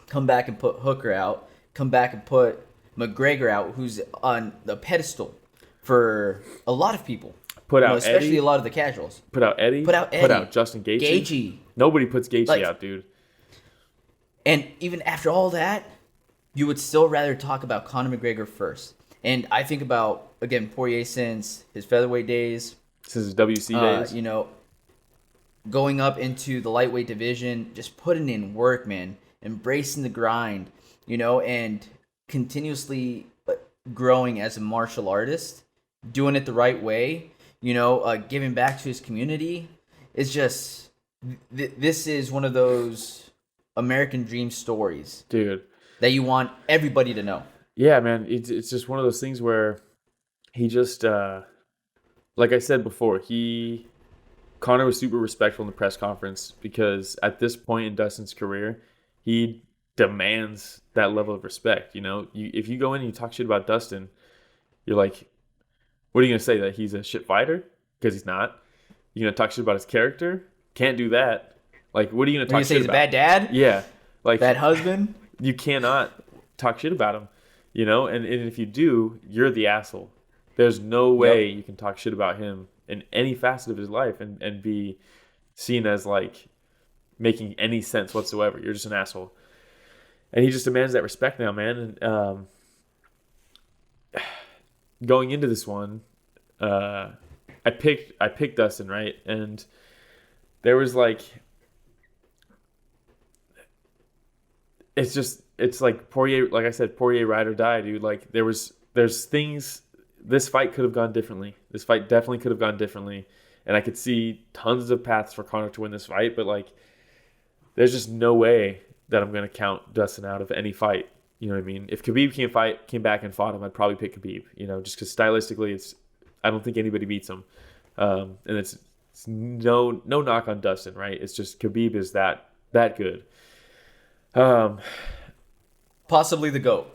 come back and put Hooker out, come back and put McGregor out, who's on the pedestal for a lot of people. Put out especially Eddie. a lot of the casuals. Put out Eddie. Put out Justin Gaethje. Gaethje. Nobody puts Gaethje out, dude. And even after all that, you would still rather talk about Conor McGregor first. And I think about, again, Poirier since his featherweight days. Since his WC days. Going up into the lightweight division, just putting in work, man. Embracing the grind, and continuously growing as a martial artist. Doing it the right way, giving back to his community. It's just, this is one of those American dream stories, dude, that you want everybody to know. Yeah, man, it's just one of those things where he just, like I said before, Conor was super respectful in the press conference, because at this point in Dustin's career, he demands that level of respect. If you go in and you talk shit about Dustin, you're like, what are you going to say? That he's a shit fighter? Because he's not. You're going to talk shit about his character? Can't do that. Like, what are you going to talk shit about? He's a bad dad? Yeah. Like, bad husband? You cannot talk shit about him, And if you do, you're the asshole. There's no way you can talk shit about him in any facet of his life and be seen as, like, making any sense whatsoever. You're just an asshole. And he just demands that respect now, man. And going into this one, I picked Dustin, right? And there was like, it's like Poirier, like I said, Poirier ride or die, dude. Like there's things, this fight could have gone differently. This fight definitely could have gone differently. And I could see tons of paths for Conor to win this fight, but like, there's just no way that I'm going to count Dustin out of any fight. You know what I mean? If Khabib came back and fought him, I'd probably pick Khabib. Just because stylistically, I don't think anybody beats him. And it's no knock on Dustin, right? It's just Khabib is that good. Possibly the GOAT.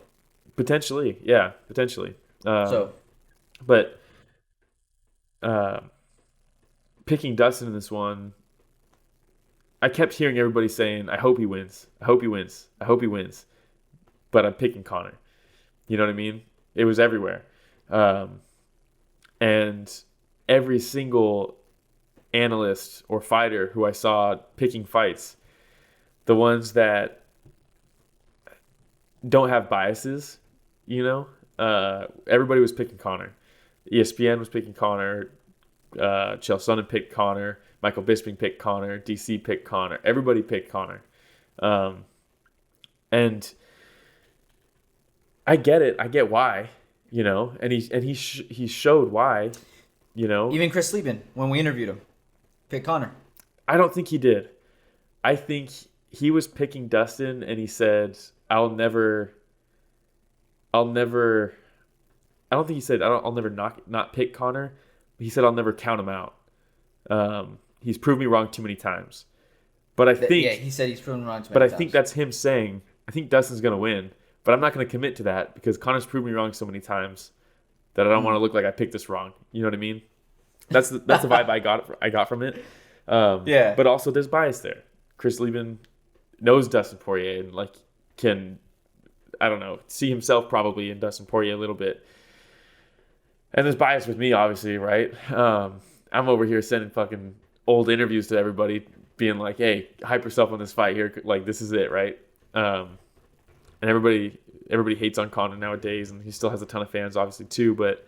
Potentially, yeah, potentially. But picking Dustin in this one, I kept hearing everybody saying, "I hope he wins. I hope he wins. I hope he wins." But I'm picking Conor. You know what I mean? It was everywhere. And every single analyst or fighter who I saw picking fights, the ones that don't have biases, everybody was picking Conor. ESPN was picking Conor. Chael Sonnen picked Conor. Michael Bisping picked Conor. DC picked Conor. Everybody picked Conor. And I get it. I get why, and he showed why, Even Chris Lieben, when we interviewed him, picked Conor. I don't think he did. I think he was picking Dustin, and he said, I'll never. I don't think he said I'll never not pick Conor. He said I'll never count him out. He's proved me wrong too many times. But I think he said he's proven wrong too many times. But I think that's him saying, I think Dustin's gonna win. But I'm not going to commit to that because Conor's proved me wrong so many times that I don't want to look like I picked this wrong. You know what I mean? That's the vibe I got from it. Yeah. But also there's bias there. Chris Lieben knows Dustin Poirier and like can, I don't know, see himself probably in Dustin Poirier a little bit. And there's bias with me, obviously, right? I'm over here sending fucking old interviews to everybody, being like, "Hey, hype yourself on this fight here. Like this is it, right?" And everybody hates on Conor nowadays, and he still has a ton of fans, obviously, too. But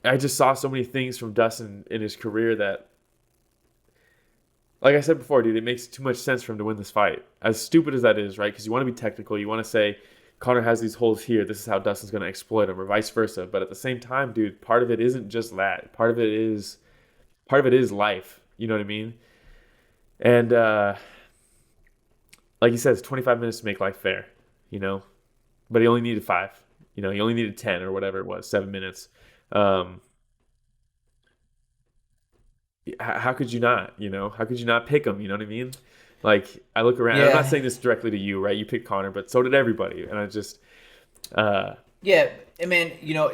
I just saw so many things from Dustin in his career that, like I said before, dude, it makes too much sense for him to win this fight. As stupid as that is, right? Because you want to be technical. You want to say, Conor has these holes here. This is how Dustin's going to exploit them, or vice versa. But at the same time, dude, part of it isn't just that. Part of it is life. You know what I mean? And like he says, 25 minutes to make life fair. You know, but he only needed 5. You know, he only needed 10 or whatever it was, 7 minutes. How could you not? You know, how could you not pick him? You know what I mean? Like, I look around. I'm not saying this directly to you, right? You picked Conor, but so did everybody. And I just... Yeah, I mean, you know,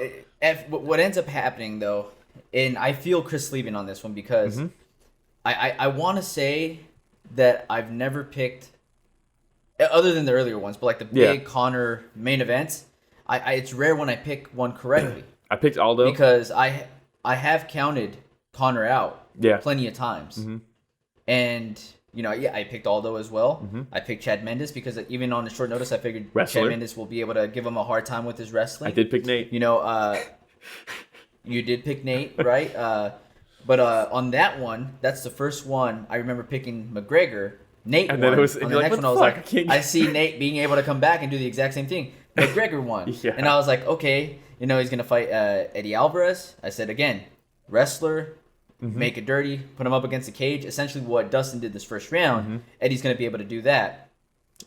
what ends up happening, though, and I feel Chris Leben on this one because I want to say that I've never picked, other than the earlier ones, but like the big Conor main events, it's rare when I pick one correctly. I picked Aldo. Because I have counted Conor out plenty of times. And... You know, I picked Aldo as well. I picked Chad Mendes because even on the short notice, I figured Chad Mendes will be able to give him a hard time with his wrestling. I did pick Nate. You know, you did pick Nate, right? But on that one, that's the first one I remember picking McGregor. Nate and won. Then it was, on the next one, I was like, I see Nate being able to come back and do the exact same thing. McGregor won. And I was like, okay, you know, he's going to fight Eddie Alvarez. I said, again, wrestler. Make it dirty, put him up against the cage. Essentially what Dustin did this first round, Eddie's going to be able to do that.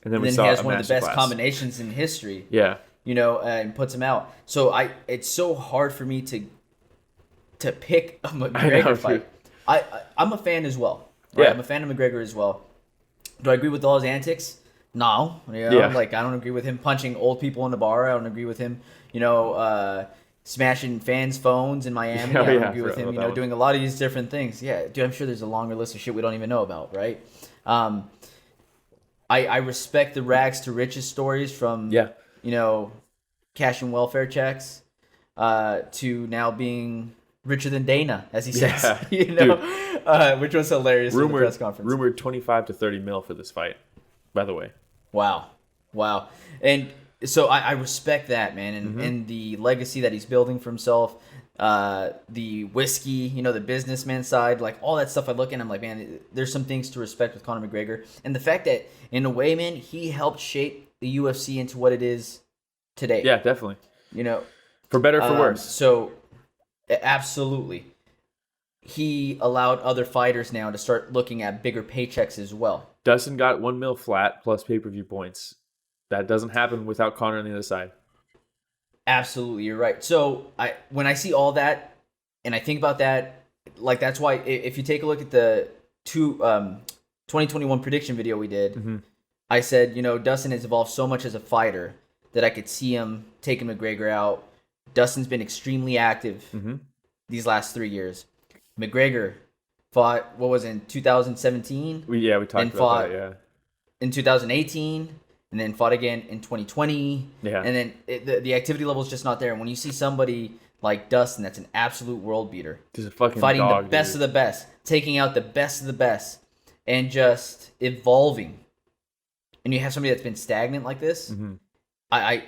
And then he has one of the best combinations in history. Yeah. You know, and puts him out. So it's so hard for me to pick a McGregor fight. I'm a fan as well. Right? Yeah. I'm a fan of McGregor as well. Do I agree with all his antics? No. You know, like, I don't agree with him punching old people in the bar. I don't agree with him, you know, smashing fans' phones in Miami. I don't agree with him, you know, doing a lot of these different things. Yeah, dude, I'm sure there's a longer list of shit we don't even know about, right? I respect the rags to riches stories from, you know, cashing welfare checks to now being richer than Dana, as he says, you know, which was hilarious in the press conference. Rumored 25 to 30 mil for this fight, by the way. Wow. And so I respect that, man, and the legacy that he's building for himself, the whiskey, you know, the businessman side, like all that stuff I look at, I'm like, man, there's some things to respect with Conor McGregor. And the fact that, in a way, man, he helped shape the UFC into what it is today. Yeah, definitely. You know. For better or for worse. So, absolutely. He allowed other fighters now to start looking at bigger paychecks as well. Dustin got 1 mil flat plus pay-per-view points. That doesn't happen without Conor on the other side. Absolutely, you're right. So when I see all that, and I think about that, like that's why if you take a look at the 2021 prediction video we did, I said, you know, Dustin has evolved so much as a fighter that I could see him taking McGregor out. Dustin's been extremely active these last 3 years. McGregor fought, what was it, in 2017? We talked about that, yeah. In 2018. And then fought again in 2020. Yeah. And then the activity level is just not there. And when you see somebody like Dustin, that's an absolute world beater. He's a fucking fighting dog, the best dude. of the best, taking out the best of the best, and just evolving. And you have somebody that's been stagnant like this. I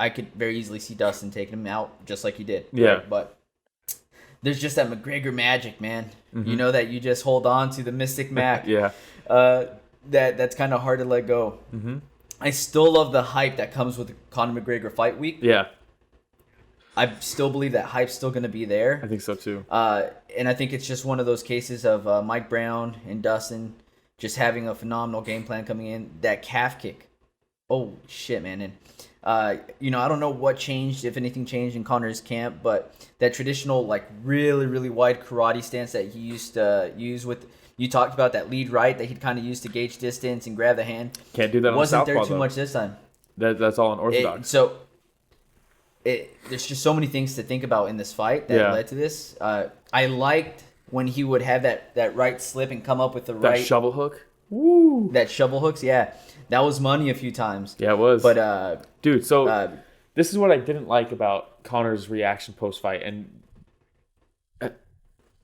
could very easily see Dustin taking him out just like he did. Yeah. Right? But there's just that McGregor magic, man. You know that you just hold on to the Mystic Mac. Yeah. That's kind of hard to let go. I still love the hype that comes with the Conor McGregor fight week. Yeah. I still believe that hype's still going to be there. I think so too. And I think it's just one of those cases of Mike Brown and Dustin just having a phenomenal game plan coming in. That calf kick. Oh, shit, man. And, you know, I don't know what changed, if anything changed in Conor's camp, but that traditional, like, really, really wide karate stance that he used to use with... You talked about that lead right that he'd kind of use to gauge distance and grab the hand. Can't do that on Wasn't Southpaw, there too much this time. That's all unorthodox. There's just so many things to think about in this fight that led to this. I liked when he would have that right slip and come up with the right... That shovel hook? Woo! That shovel hooks, yeah. That was money a few times. Yeah, it was. But, dude, so this is what I didn't like about Conor's reaction post-fight, and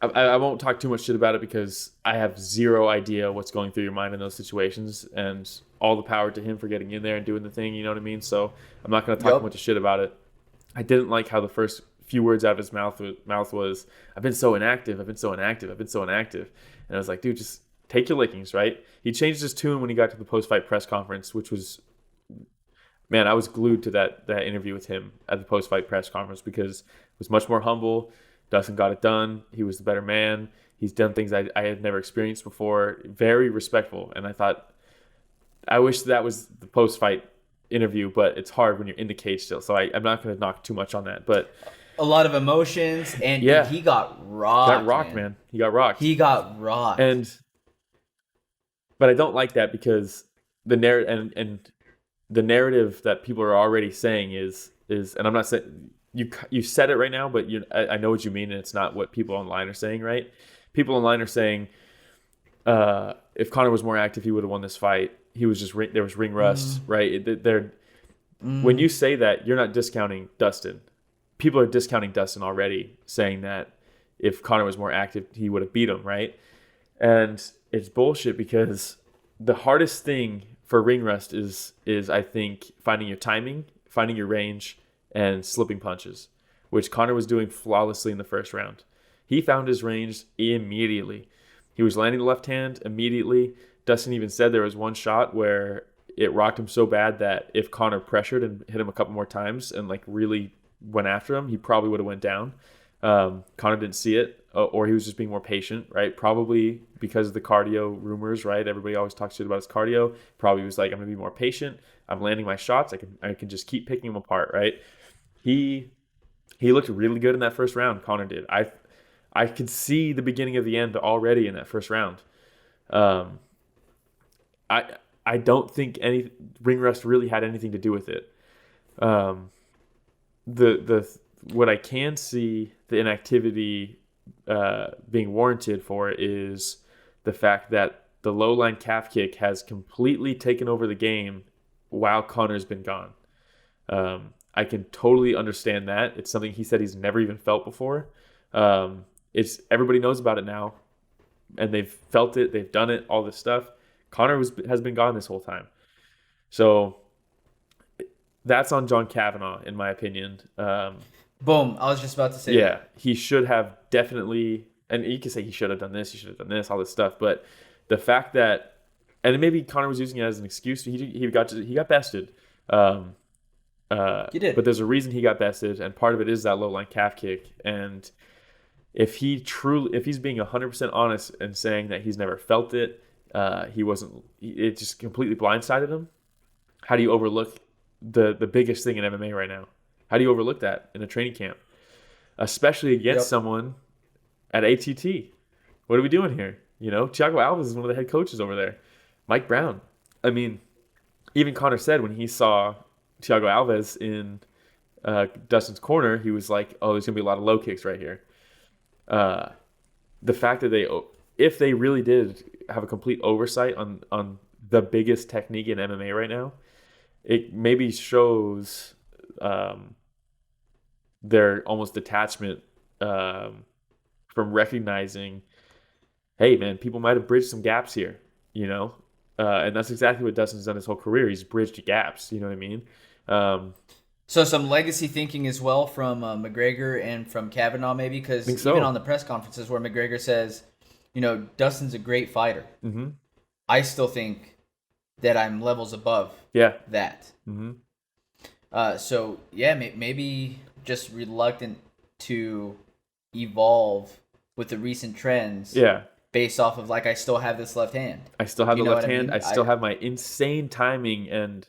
I won't talk too much shit about it because I have zero idea what's going through your mind in those situations, and all the power to him for getting in there and doing the thing, you know what I mean? So I'm not going to talk a bunch of shit about it. I didn't like how the first few words out of his mouth was, "I've been so inactive. I've been so inactive. I've been so inactive." And I was like, dude, just take your lickings, right? He changed his tune when he got to the post-fight press conference, which was, man, I was glued to that interview with him at the post-fight press conference because it was much more humble. Dustin got it done. He was the better man. He's done things I had never experienced before. Very respectful. And I thought, I wish that was the post-fight interview, but it's hard when you're in the cage still. So I'm not going to knock too much on that. But a lot of emotions, and yeah, he got rocked. Got rocked, man. He got rocked. He got rocked. But I don't like that because the narrative and the narrative that people are already saying is, and I'm not saying you said it right now, but I know what you mean, and it's not what people online are saying, right? People online are saying, if Conor was more active, he would have won this fight. He was just there was ring rust, right? When you say that, you're not discounting Dustin. People are discounting Dustin already, saying that if Conor was more active, he would have beat him, right? And it's bullshit because the hardest thing for ring rust is I think finding your timing, finding your range, and slipping punches, which Conor was doing flawlessly in the first round. He found his range immediately. He was landing the left hand immediately. Dustin even said there was one shot where it rocked him so bad that if Conor pressured and hit him a couple more times and like really went after him, he probably would have went down. Conor didn't see it, or he was just being more patient, right? Probably because of the cardio rumors, right? Everybody always talks shit about his cardio. Probably was like, I'm gonna be more patient. I'm landing my shots. I can just keep picking them apart, right? He looked really good in that first round. Conor did. I could see the beginning of the end already in that first round. I don't think any ring rust really had anything to do with it. What I can see the inactivity being warranted for is the fact that the low line calf kick has completely taken over the game while Conor's been gone. I can totally understand that. It's something he said he's never even felt before. It's everybody knows about it now, and they've felt it, they've done it, all this stuff. Conor has been gone this whole time, so that's on John Kavanagh, in my opinion. Boom! I was just about to say. Yeah, he should have definitely, and you can say he should have done this, he should have done this, all this stuff. But the fact that, and maybe Conor was using it as an excuse. He got bested. He did. But there's a reason he got bested, and part of it is that low line calf kick. And if he's being 100% honest and saying that he's never felt it, it just completely blindsided him. How do you overlook the biggest thing in MMA right now? How do you overlook that in a training camp, especially against someone at ATT? What are we doing here? Thiago Alves is one of the head coaches over there. Mike Brown. I mean, even Conor said when he saw Thiago Alves in Dustin's corner, he was like, "Oh, there's gonna be a lot of low kicks right here." The fact that if they really did have a complete oversight on the biggest technique in MMA right now, it maybe shows their almost detachment from recognizing, hey man, people might have bridged some gaps here, and that's exactly what Dustin's done his whole career. He's bridged gaps, you know what I mean? So some legacy thinking as well from McGregor and from Kavanagh, maybe, because even on the press conferences where McGregor says, Dustin's a great fighter. Mm-hmm. I still think that I'm levels above that. Mm-hmm. So yeah, maybe just reluctant to evolve with the recent trends. Yeah. Based off of I still have this left hand. I still have the left hand. I still have my insane timing and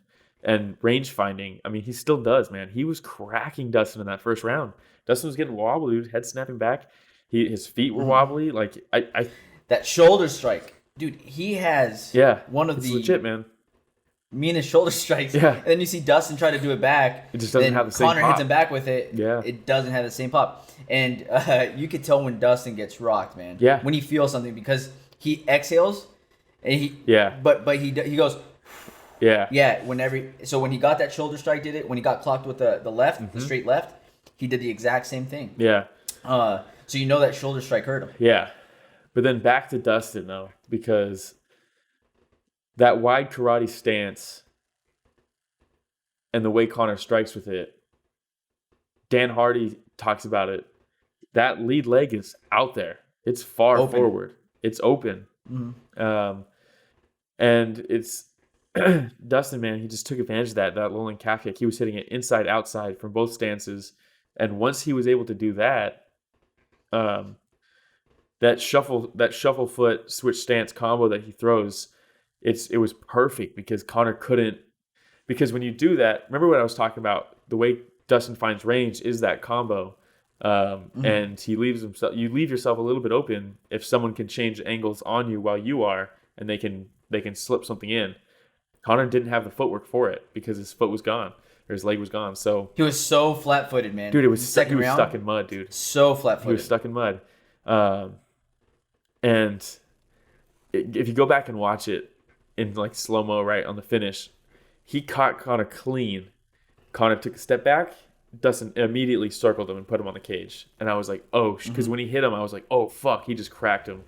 range finding. I mean, he still does, man. He was cracking Dustin in that first round. Dustin was getting wobbly, dude, head snapping back. His feet were wobbly. That shoulder strike, dude. He has one of the legit, man. meanest shoulder strikes. Yeah. And then you see Dustin try to do it back. It just doesn't have the same Conor pop. hits him back with it. Yeah. It doesn't have the same pop. And you could tell when Dustin gets rocked, man. Yeah. When he feels something, because he exhales and he but he goes so when he got that shoulder strike, when he got clocked with the left, the straight left, he did the exact same thing. Yeah. So that shoulder strike hurt him. Yeah. But then back to Dustin, though, because that wide karate stance and the way Conor strikes with it, Dan Hardy talks about it. That lead leg is out there. It's far forward. It's open. Mm-hmm. And it's Dustin, man, he just took advantage of that lowering calf kick. He was hitting it inside, outside from both stances. And once he was able to do that, that shuffle foot switch stance combo that he throws, it was perfect because Conor couldn't. Because when you do that, remember what I was talking about? The way Dustin finds range is that combo, and he leaves himself. You leave yourself a little bit open if someone can change angles on you while you are, and they can slip something in. Conor didn't have the footwork for it because his foot was gone, or his leg was gone. So he was so flat-footed, man. Dude, he was second round, stuck in mud, dude. So flat-footed. He was stuck in mud. And if you go back and watch it in like slow-mo, right, on the finish, he caught Conor clean. Conor took a step back. Dustin immediately circled him and put him on the cage. And I was like, oh, because when he hit him, I was like, oh, fuck, he just cracked him.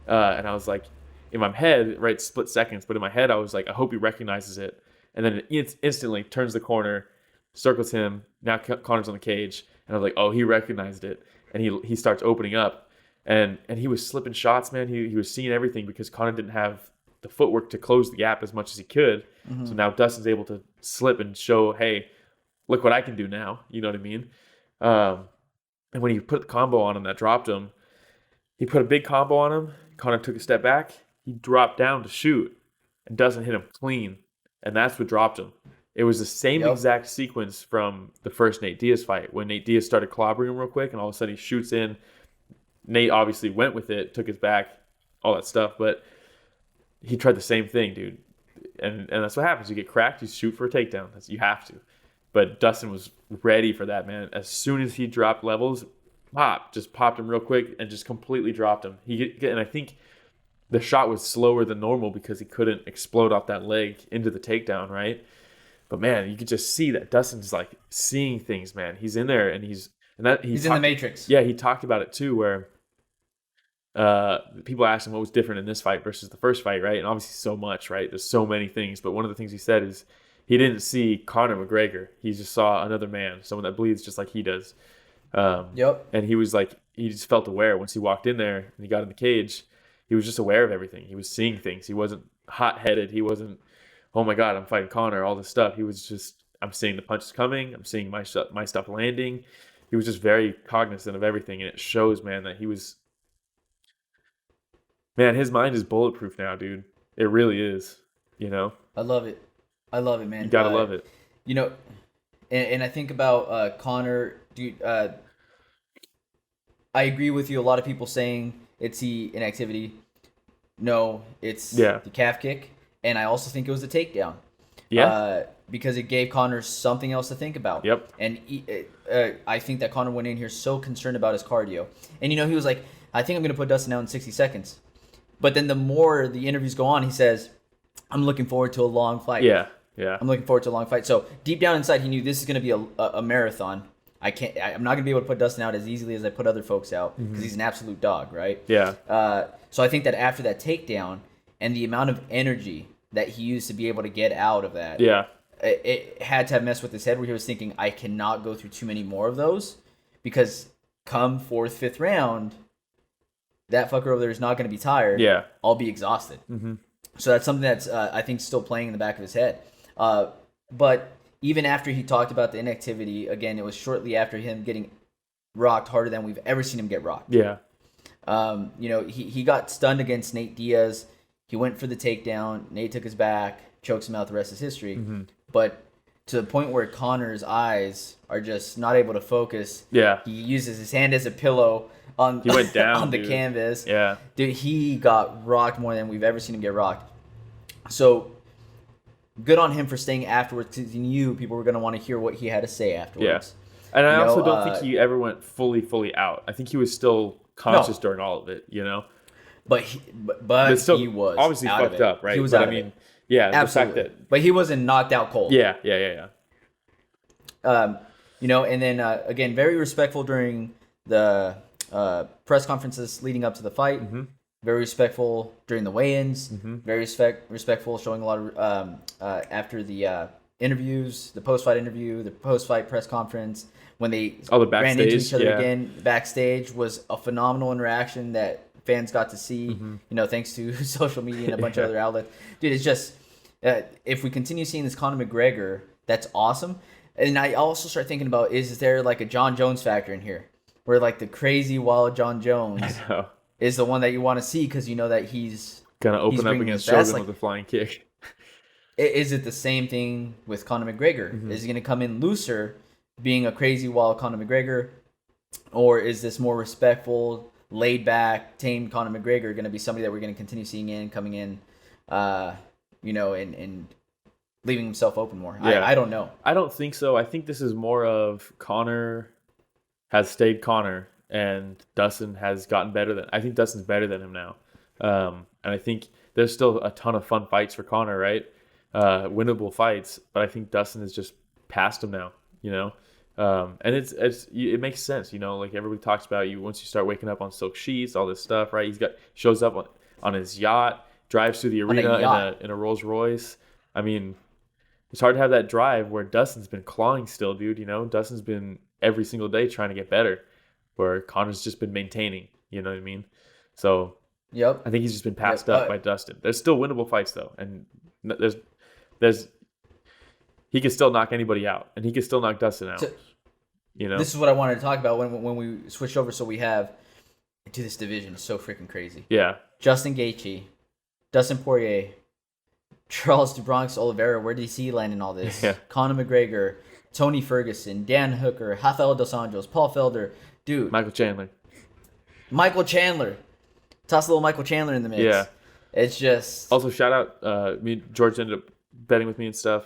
And I was like, in my head, right, split seconds, but in my head, I was like, I hope he recognizes it. And then it instantly turns the corner, circles him. Now Conor's on the cage. And I was like, oh, he recognized it. And he starts opening up. And he was slipping shots, man. He was seeing everything because Conor didn't have the footwork to close the gap as much as he could. Mm-hmm. So now Dustin's able to slip and show, hey, look what I can do now. You know what I mean? And when he put the combo on him that dropped him, he put a big combo on him. Conor took a step back. He dropped down to shoot, and Dustin hit him clean. And that's what dropped him. It was the same exact sequence from the first Nate Diaz fight when Nate Diaz started clobbering him real quick, and all of a sudden he shoots in. Nate obviously went with it, took his back, all that stuff, but he tried the same thing, dude. And that's what happens. You get cracked, you shoot for a takedown. You have to. But Dustin was ready for that, man. As soon as he dropped levels, just popped him real quick and just completely dropped him. And I think the shot was slower than normal because he couldn't explode off that leg into the takedown, right? But man, you could just see that Dustin's like seeing things, man. He's in there and he's in the Matrix. Yeah, he talked about it too, where people asked him what was different in this fight versus the first fight, right? And obviously so much, right? There's so many things. But one of the things he said is he didn't see Conor McGregor. He just saw another man, someone that bleeds just like he does. And he was like, he just felt aware once he walked in there and he got in the cage. He was just aware of everything. He was seeing things. He wasn't hot-headed. He wasn't, oh my God, I'm fighting Conor, all this stuff. He was just, I'm seeing the punches coming. I'm seeing my stuff landing. He was just very cognizant of everything. And it shows, man, that he was, man, his mind is bulletproof now, dude. It really is, you know? I love it. I love it, man. You gotta love it. You know, and I think about Conor, dude, I agree with you. A lot of people saying it's the inactivity. No, it's the calf kick. And I also think it was the takedown. Yeah. Because it gave Conor something else to think about. Yep. And I think that Conor went in here so concerned about his cardio. And, you know, he was like, I think I'm going to put Dustin out in 60 seconds. But then the more the interviews go on, he says, I'm looking forward to a long fight. Yeah. I'm looking forward to a long fight. So deep down inside, he knew this is going to be a marathon. I'm not going to be able to put Dustin out as easily as I put other folks out because he's an absolute dog, right? Yeah. So I think that after that takedown and the amount of energy that he used to be able to get out of that, it had to have messed with his head where he was thinking, I cannot go through too many more of those because come 4th, 5th round, that fucker over there is not going to be tired. Yeah. I'll be exhausted. Mm-hmm. So that's something that's, I think, still playing in the back of his head. But even after he talked about the inactivity, again, it was shortly after him getting rocked harder than we've ever seen him get rocked. Yeah. You know, he got stunned against Nate Diaz. He went for the takedown. Nate took his back, chokes him out. The rest is history. Mm-hmm. But to the point where Conor's eyes are just not able to focus. Yeah. He uses his hand as a pillow he went down on the canvas. Yeah. Dude, he got rocked more than we've ever seen him get rocked. So good on him for staying afterwards because he knew people were going to want to hear what he had to say afterwards. Yeah. And I also don't think he ever went fully out. I think he was still conscious during all of it, you know? But he was obviously fucked up, right? He was but out I mean, of it. Yeah, absolutely. The fact that, but he wasn't knocked out cold. Yeah. You know, and then again, very respectful during the press conferences leading up to the fight. Mm-hmm. Very respectful during the weigh-ins. Mm-hmm. Very respectful, showing a lot of after the interviews, the post-fight interview, the post-fight press conference, when they the ran into backstage, each other yeah. again backstage, was a phenomenal interaction that fans got to see, thanks to social media and a bunch of other outlets. Dude, it's just, if we continue seeing this Conor McGregor, that's awesome. And I also start thinking about, is there like a John Jones factor in here? Where like the crazy wild John Jones is the one that you want to see because you know that he's going to open up against Shogun with a flying kick. Is it the same thing with Conor McGregor? Is he going to come in looser, being a crazy wild Conor McGregor? Or is this more respectful, laid back, tamed Conor McGregor going to be somebody that we're going to continue seeing coming in, and leaving himself open more? Yeah. I don't know. I don't think so. I think this is more of Conor has stayed Conor and Dustin has gotten better I think Dustin's better than him now. And I think there's still a ton of fun fights for Conor, right? Winnable fights, but I think Dustin is just past him now, and it makes sense, like everybody talks about you once you start waking up on silk sheets, all this stuff, right? Shows up on his yacht, drives through the arena in a Rolls Royce. I mean, it's hard to have that drive where Dustin's been clawing still, dude. Dustin's been every single day trying to get better, where Conor's just been maintaining. You know what I mean? So, yep. I think he's just been passed up by Dustin. There's still winnable fights though, and there's he can still knock anybody out, and he can still knock Dustin out. This is what I wanted to talk about when we switched over. So we have to this division. It's so freaking crazy. Yeah. Justin Gaethje, Dustin Poirier, Charles DeBronx Oliveira. Where did he land in all this? Yeah. Conor McGregor, Tony Ferguson, Dan Hooker, Rafael Dos Anjos, Paul Felder. Dude. Michael Chandler. Toss a little Michael Chandler in the mix. Yeah. It's just... Also, shout out, George ended up betting with me and stuff.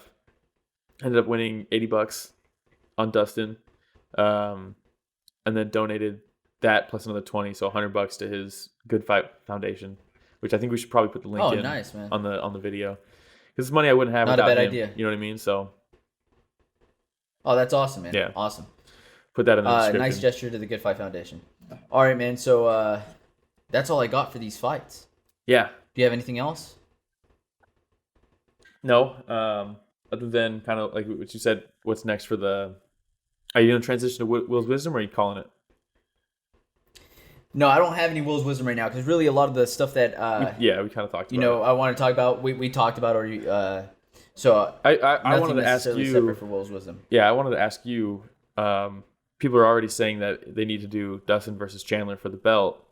Ended up winning $80 on Dustin. And then donated that plus another 20, so $100 to his Good Fight Foundation, which I think we should probably put the link in nice, man. on the video. Because it's money I wouldn't have Not without a bad him. idea. You know what I mean? So... Oh, that's awesome, man. Yeah. Awesome. Put that in the description. Nice gesture to the Good Fight Foundation. All right, man. So that's all I got for these fights. Yeah. Do you have anything else? No. Other than kind of like what you said, what's next for the... Are you going to transition to Will's Wisdom, or are you calling it? No, I don't have any Will's Wisdom right now, because really a lot of the stuff that... we kind of talked about I want to talk about, we talked about, so I wanted to ask you... separate for Will's Wisdom. Yeah, I wanted to ask you, people are already saying that they need to do Dustin versus Chandler for the belt.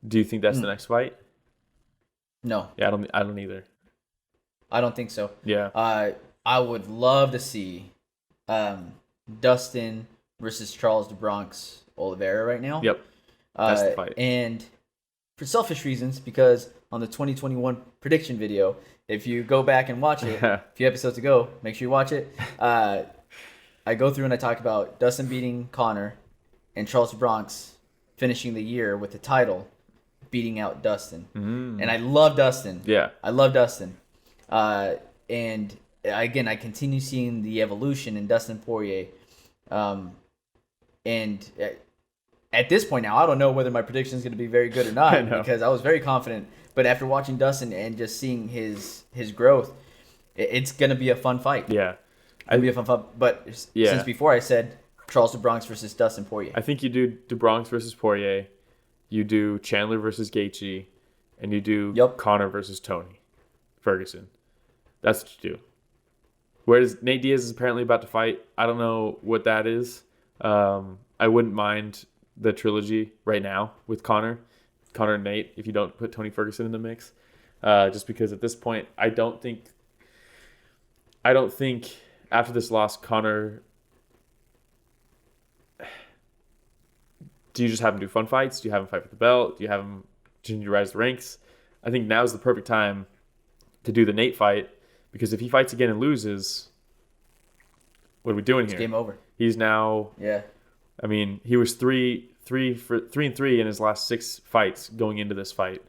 Do you think that's the next fight? No. Yeah, I don't either. I don't think so. Yeah. I would love to see Dustin versus Charles DeBronx Oliveira right now. Yep. That's the fight. And for selfish reasons, because on the 2021 prediction video, if you go back and watch it, a few episodes ago, make sure you watch it. I go through and I talk about Dustin beating Conor and Charles DeBronx finishing the year with the title, beating out Dustin. And I love Dustin. Yeah. I love Dustin. And again, I continue seeing the evolution in Dustin Poirier. And at this point now, I don't know whether my prediction is going to be very good or not, because I was very confident. But after watching Dustin and just seeing his growth, it's going to be a fun fight. Yeah. It's going to be a fun fight. But since before I said Charles DeBronx versus Dustin Poirier. I think you do DeBronx versus Poirier, you do Chandler versus Gaethje, and you do Conor versus Tony Ferguson. That's what you do. Whereas Nate Diaz is apparently about to fight. I don't know what that is. I wouldn't mind the trilogy right now with Conor and Nate if you don't put Tony Ferguson in the mix. Just because at this point, I don't think after this loss, Conor... Do you just have him do fun fights? Do you have him fight for the belt? Do you have him continue to rise the ranks? I think now is the perfect time to do the Nate fight, because if he fights again and loses, what are we doing here? Game over. He's now... Yeah. I mean, he was 3-3 in his last 6 fights going into this fight.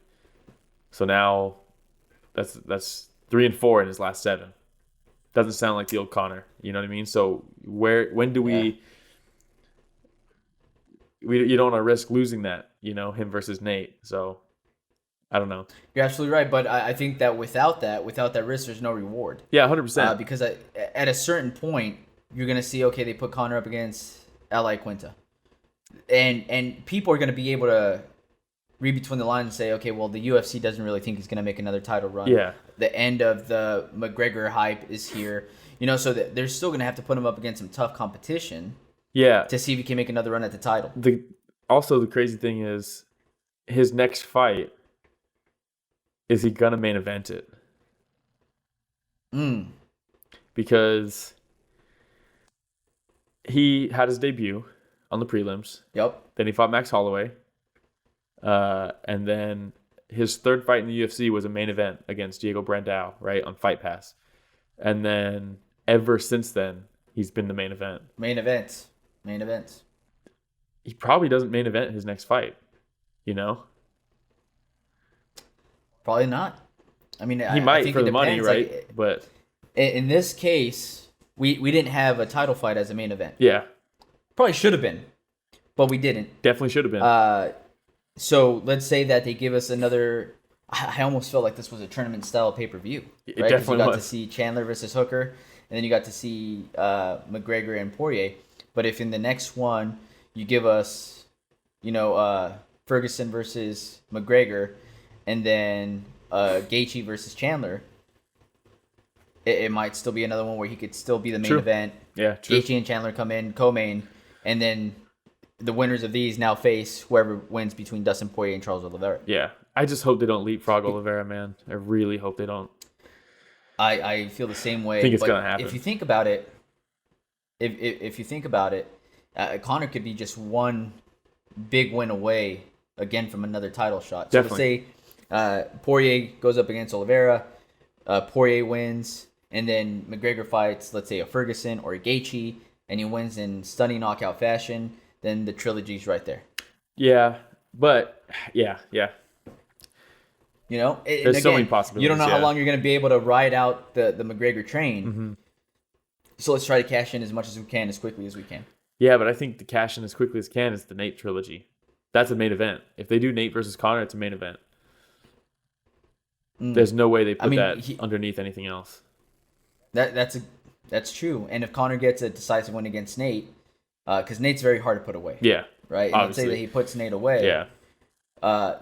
So now that's 3-4 in his last 7. Doesn't sound like the old Conor. You know what I mean? So when do we... You don't want to risk losing that, him versus Nate. So I don't know. You're absolutely right, but I think that without that risk, there's no reward. Yeah, 100%. Because at a certain point, you're gonna see, okay, they put Conor up against Ally Quinta, and people are gonna be able to read between the lines and say, okay, well, the UFC doesn't really think he's gonna make another title run. Yeah. The end of the McGregor hype is here, so that they're still gonna have to put him up against some tough competition. Yeah. To see if he can make another run at the title. Also, the crazy thing is, his next fight, is he gonna main event it? Because he had his debut on the prelims. Yep. Then he fought Max Holloway. And then his third fight in the UFC was a main event against Diego Brandao, right, on Fight Pass. And then ever since then, he's been the main event. Main events. He probably doesn't main event his next fight, Probably not. I mean, he might for the money, right? Like, but in this case, we didn't have a title fight as a main event. Yeah. Probably should have been, but we didn't. Definitely should have been. So let's say that they give us another. I almost felt like this was a tournament style pay-per-view. It right? definitely you got was. to see Chandler versus Hooker, and then you got to see McGregor and Poirier. But if in the next one you give us, Ferguson versus McGregor, and then Gaethje versus Chandler, it might still be another one where he could still be the main event. Yeah, true. Gaethje and Chandler come in, co-main, and then the winners of these now face whoever wins between Dustin Poirier and Charles Oliveira. Yeah. I just hope they don't leapfrog Oliveira, man. I really hope they don't. I feel the same way. I think it's going to happen. If you think about it, if you think about it, Conor could be just one big win away again from another title shot. So Definitely. let's say Poirier goes up against Oliveira, Poirier wins, and then McGregor fights, let's say, a Ferguson or a Gaethje, and he wins in stunning knockout fashion, then the trilogy's right there. Yeah, but yeah. There's so many possibilities. You don't know how long you're going to be able to ride out the McGregor train. Mm-hmm. So let's try to cash in as much as we can, as quickly as we can. Yeah, but I think the cash in as quickly as can is the Nate trilogy. That's a main event. If they do Nate versus Conor, it's a main event. There's no way they put that underneath anything else. That's true. And if Conor gets a decisive win against Nate, because Nate's very hard to put away. Yeah. Right? And let's say that he puts Nate away. Yeah.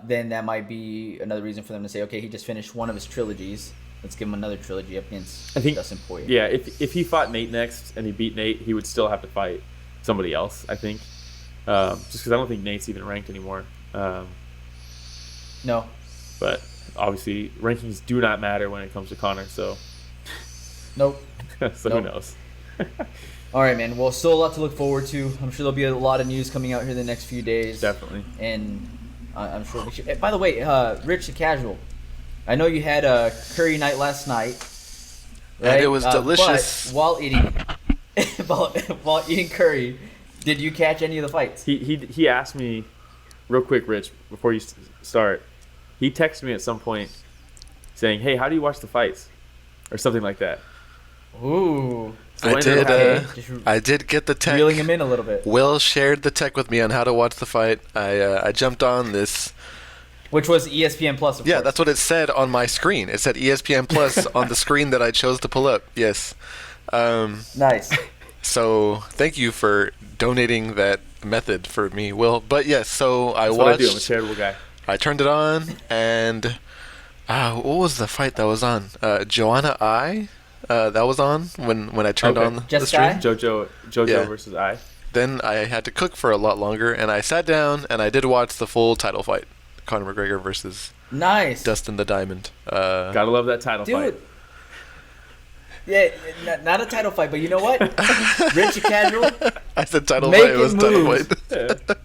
Then that might be another reason for them to say, okay, he just finished one of his trilogies. Let's give him another trilogy up against Dustin Poirier. Yeah, if he fought Nate next and he beat Nate, he would still have to fight somebody else, I think. Just because I don't think Nate's even ranked anymore. No. But obviously, rankings do not matter when it comes to Conor, so. Nope. Who knows? All right, man. Well, still a lot to look forward to. I'm sure there'll be a lot of news coming out here the next few days. Definitely. And I'm sure we should. By the way, Rich the Casual, I know you had a curry night last night. Right? And it was delicious. But while eating curry, did you catch any of the fights? He asked me, real quick, Rich, before you start. He texted me at some point saying, "Hey, how do you watch the fights?" or something like that. Ooh. So I did get the tech. Reeling him in a little bit. Will shared the tech with me on how to watch the fight. I jumped on this. Which was ESPN Plus, of course. That's what it said on my screen. It said ESPN Plus on the screen that I chose to pull up. Yes. Nice. So thank you for donating that method for me, Will. But yes, so I That's watched. What I do. I'm a charitable guy. I turned it on, and what was the fight that was on? Joanna that was on when I turned on the stream. Jojo versus I. Then I had to cook for a lot longer, and I sat down and I did watch the full title fight, Conor McGregor versus Dustin the Diamond. Gotta love that title fight. Yeah, not a title fight, but you know what? Rich and Casual. I said title fight. It was title fight.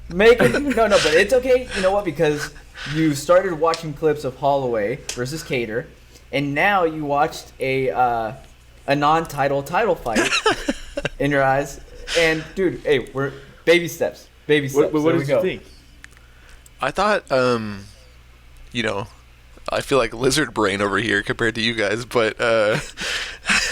No, but it's okay. You know what? Because you started watching clips of Holloway versus Cater, and now you watched a non-title fight in your eyes. And dude, hey, we're baby steps. Baby steps. What did you think? I thought, I feel like lizard brain over here compared to you guys, but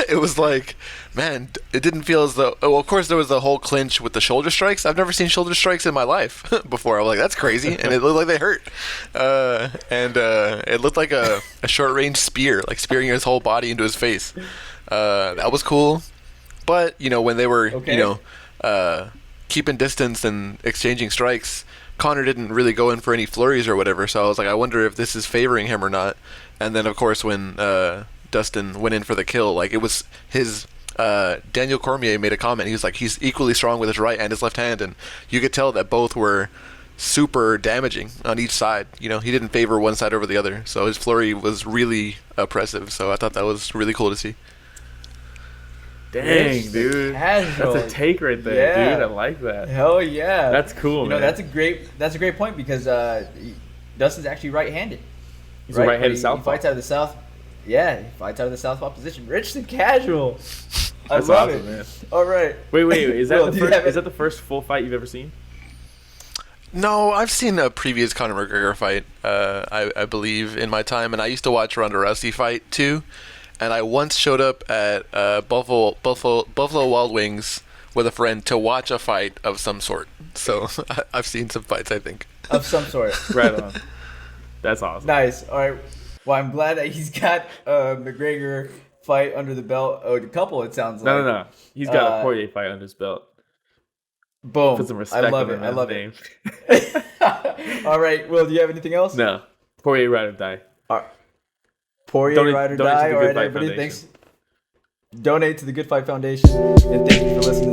it was like, man, it didn't feel as though. Oh, of course, there was the whole clinch with the shoulder strikes. I've never seen shoulder strikes in my life before. I was like, that's crazy, and it looked like they hurt. And it looked like a short range spear, like spearing his whole body into his face. That was cool. But when they were keeping distance and exchanging strikes, Conor didn't really go in for any flurries or whatever. So I was like, I wonder if this is favoring him or not. And then of course when Dustin went in for the kill, like it was his Daniel Cormier made a comment. He was like, he's equally strong with his right and his left hand, and you could tell that both were super damaging on each side. He didn't favor one side over the other, so his flurry was really oppressive. So I thought that was really cool to see. Dang, dude, Casual. that's a take right there, dude. I like that. Hell yeah, that's cool, man. That's a great point because Dustin's actually right-handed. He's a right-handed southpaw. He fights out of the south. Yeah, he fights out of the southpaw position. Rich and casual. I That's love awesome, it. man. All right. Wait. Is that Will, the first full fight you've ever seen? No, I've seen a previous Conor McGregor fight, I believe, in my time, and I used to watch Ronda Rousey fight too. And I once showed up at Buffalo Wild Wings with a friend to watch a fight of some sort. So I've seen some fights, I think. Of some sort. Right on. That's awesome. Nice. All right. Well, I'm glad that he's got McGregor fight under the belt. Oh, a couple, it sounds like. No. He's got a Poirier fight under his belt. Boom. Put some respect I love on it. the I love name. it. All right. Will, do you have anything else? No. Poirier ride or die. Poirier ride or die. All right, everybody. Thanks. Donate to the Good Fight Foundation. And thank you for listening to